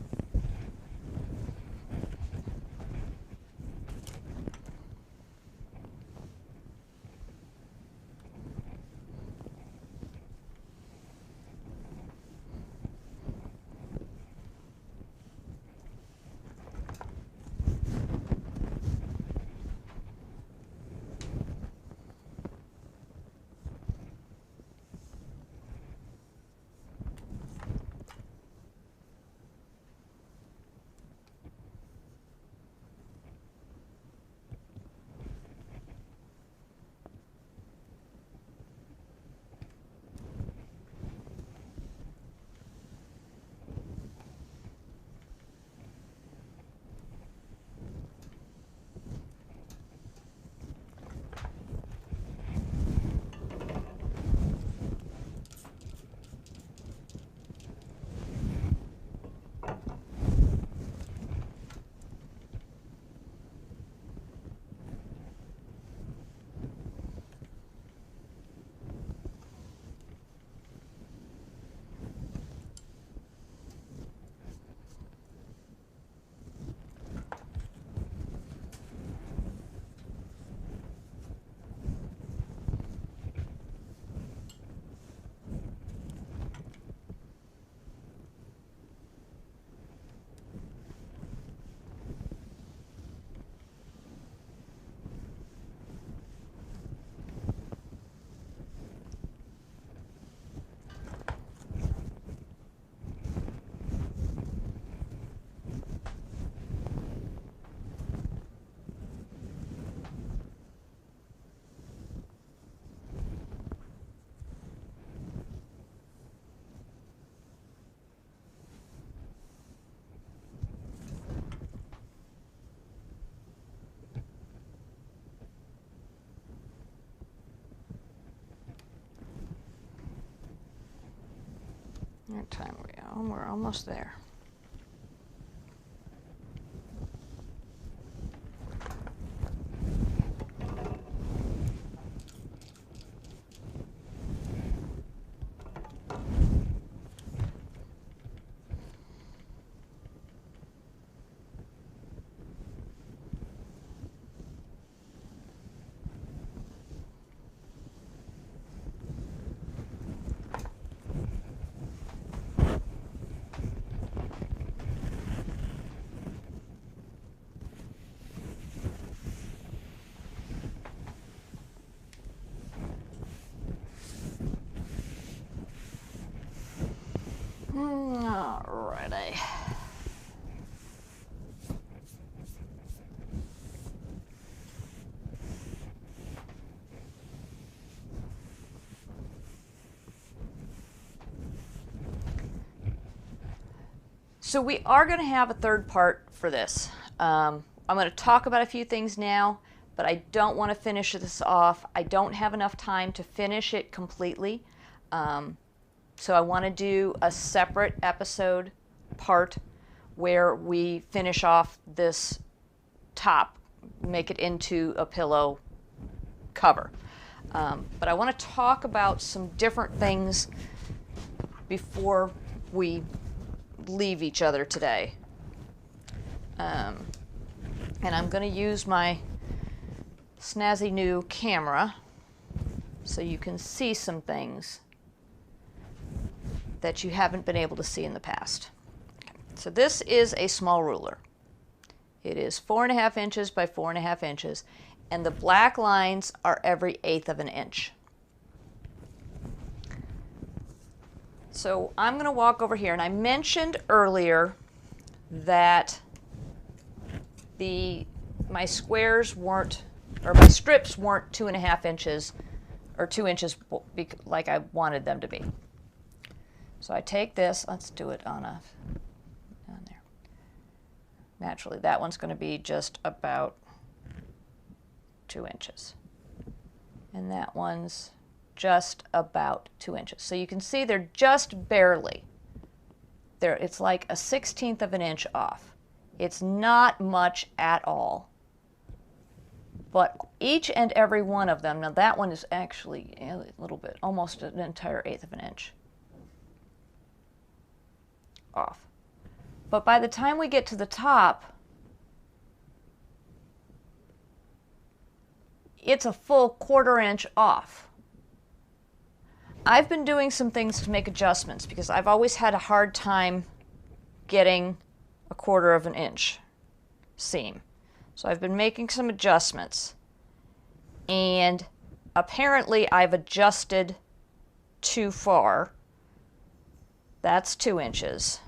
What time are we on? We're almost there. Alrighty. So we are going to have a third part for this. I'm going to talk about a few things now, but I don't want to finish this off. I don't have enough time to finish it completely. So I want to do a separate episode part where we finish off this top, make it into a pillow cover. But I want to talk about some different things before we leave each other today. And I'm going to use my snazzy new camera so you can see some things that you haven't been able to see in the past. Okay. So this is a small ruler. It is 4.5 inches by 4.5 inches, and the black lines are every 1/8 of an inch. So I'm going to walk over here, and I mentioned earlier that my squares weren't, or my strips weren't 2.5 inches or 2 inches like I wanted them to be. So I take this, let's do it on there. Naturally, that one's going to be just about 2 inches. And that one's just about 2 inches. So you can see they're just barely there. It's like a 1/16 of an inch off. It's not much at all. But each and every one of them, now that one is actually a little bit, almost an entire 1/8 of an inch off. But by the time we get to the top, it's a full 1/4 inch off. I've been doing some things to make adjustments because I've always had a hard time getting a 1/4 of an inch seam. So I've been making some adjustments, and apparently I've adjusted too far. That's 2 inches.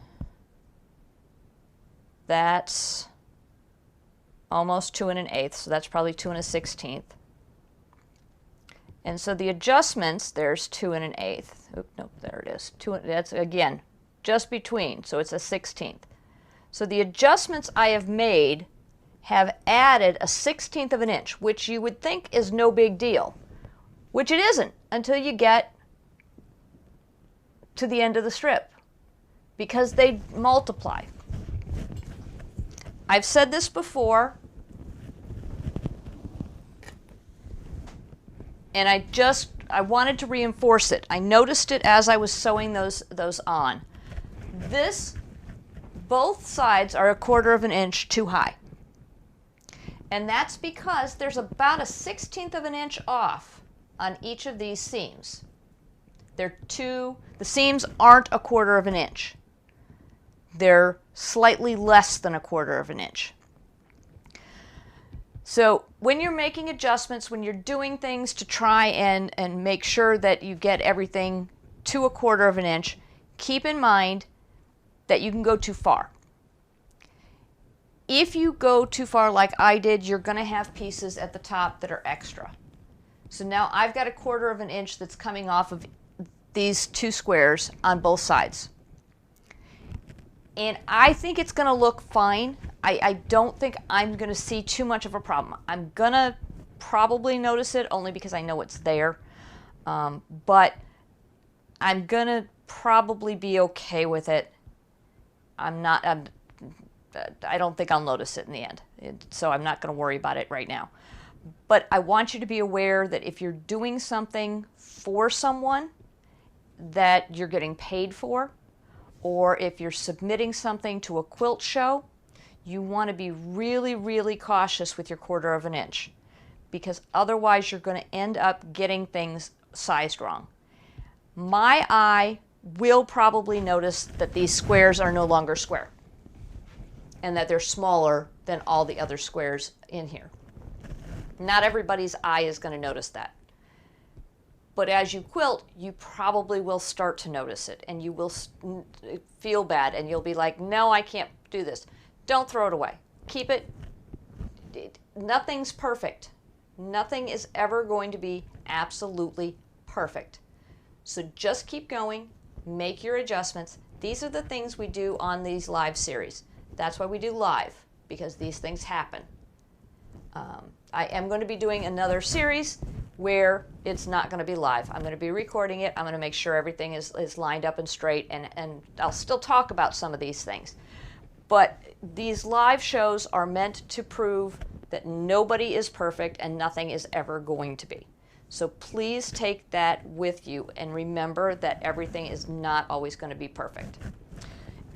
That's almost 2 1/8, so that's probably 2 1/16. And so the adjustments, there's 2 1/8. Oop, nope, there it is. That's again just between, so it's a 1/16. So the adjustments I have made have added a 1/16 of an inch, which you would think is no big deal, which it isn't until you get to the end of the strip, because they multiply. I've said this before, and I wanted to reinforce it. I noticed it as I was sewing those on. Both sides are a 1/4 of an inch too high. And that's because there's about a 1/16 of an inch off on each of these seams. The seams aren't a 1/4 of an inch. They're slightly less than a 1/4 of an inch. So when you're making adjustments, when you're doing things to try and make sure that you get everything to a 1/4 of an inch, keep in mind that you can go too far. If you go too far like I did, you're going to have pieces at the top that are extra. So now I've got a 1/4 of an inch that's coming off of these two squares on both sides. And I think it's going to look fine. I don't think I'm going to see too much of a problem. I'm going to probably notice it only because I know it's there. But I'm going to probably be okay with it. I don't think I'll notice it in the end. So I'm not going to worry about it right now. But I want you to be aware that if you're doing something for someone that you're getting paid for, or if you're submitting something to a quilt show, you want to be really, really cautious with your 1/4 of an inch, because otherwise you're going to end up getting things sized wrong. My eye will probably notice that these squares are no longer square and that they're smaller than all the other squares in here. Not everybody's eye is going to notice that. But as you quilt, you probably will start to notice it, and you will feel bad, and you'll be like, no, I can't do this. Don't throw it away. Keep it. Nothing's perfect. Nothing is ever going to be absolutely perfect. So just keep going, make your adjustments. These are the things we do on these live series. That's why we do live, because these things happen. I am going to be doing another series where it's not going to be live. I'm going to be recording it. I'm going to make sure everything is lined up and straight, and I'll still talk about some of these things. But these live shows are meant to prove that nobody is perfect and nothing is ever going to be. So please take that with you and remember that everything is not always going to be perfect.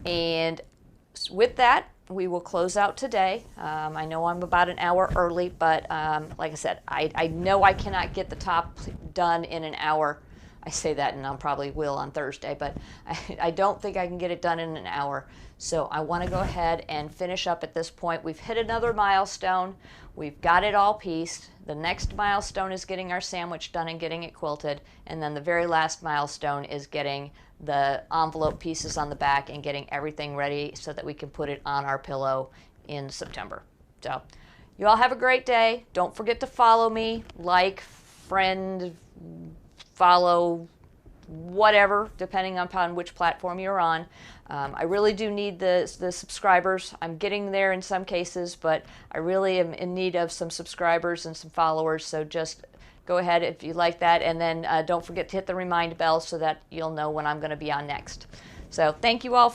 And with that, we will close out today. I know I'm about an hour early, but like I said, I know I cannot get the top done in an hour. I say that, and I probably will on Thursday, but I don't think I can get it done in an hour. So I want to go ahead and finish up at this point. We've hit another milestone. We've got it all pieced. The next milestone is getting our sandwich done and getting it quilted. And then the very last milestone is getting the envelope pieces on the back and getting everything ready so that we can put it on our pillow in September. So you all have a great day. Don't forget to follow me, like, friend, follow, whatever, depending upon which platform you're on. I really do need the subscribers. I'm getting there in some cases, but I really am in need of some subscribers and some followers, so just go ahead if you like that, and then don't forget to hit the remind bell so that you'll know when I'm going to be on next. So thank you all for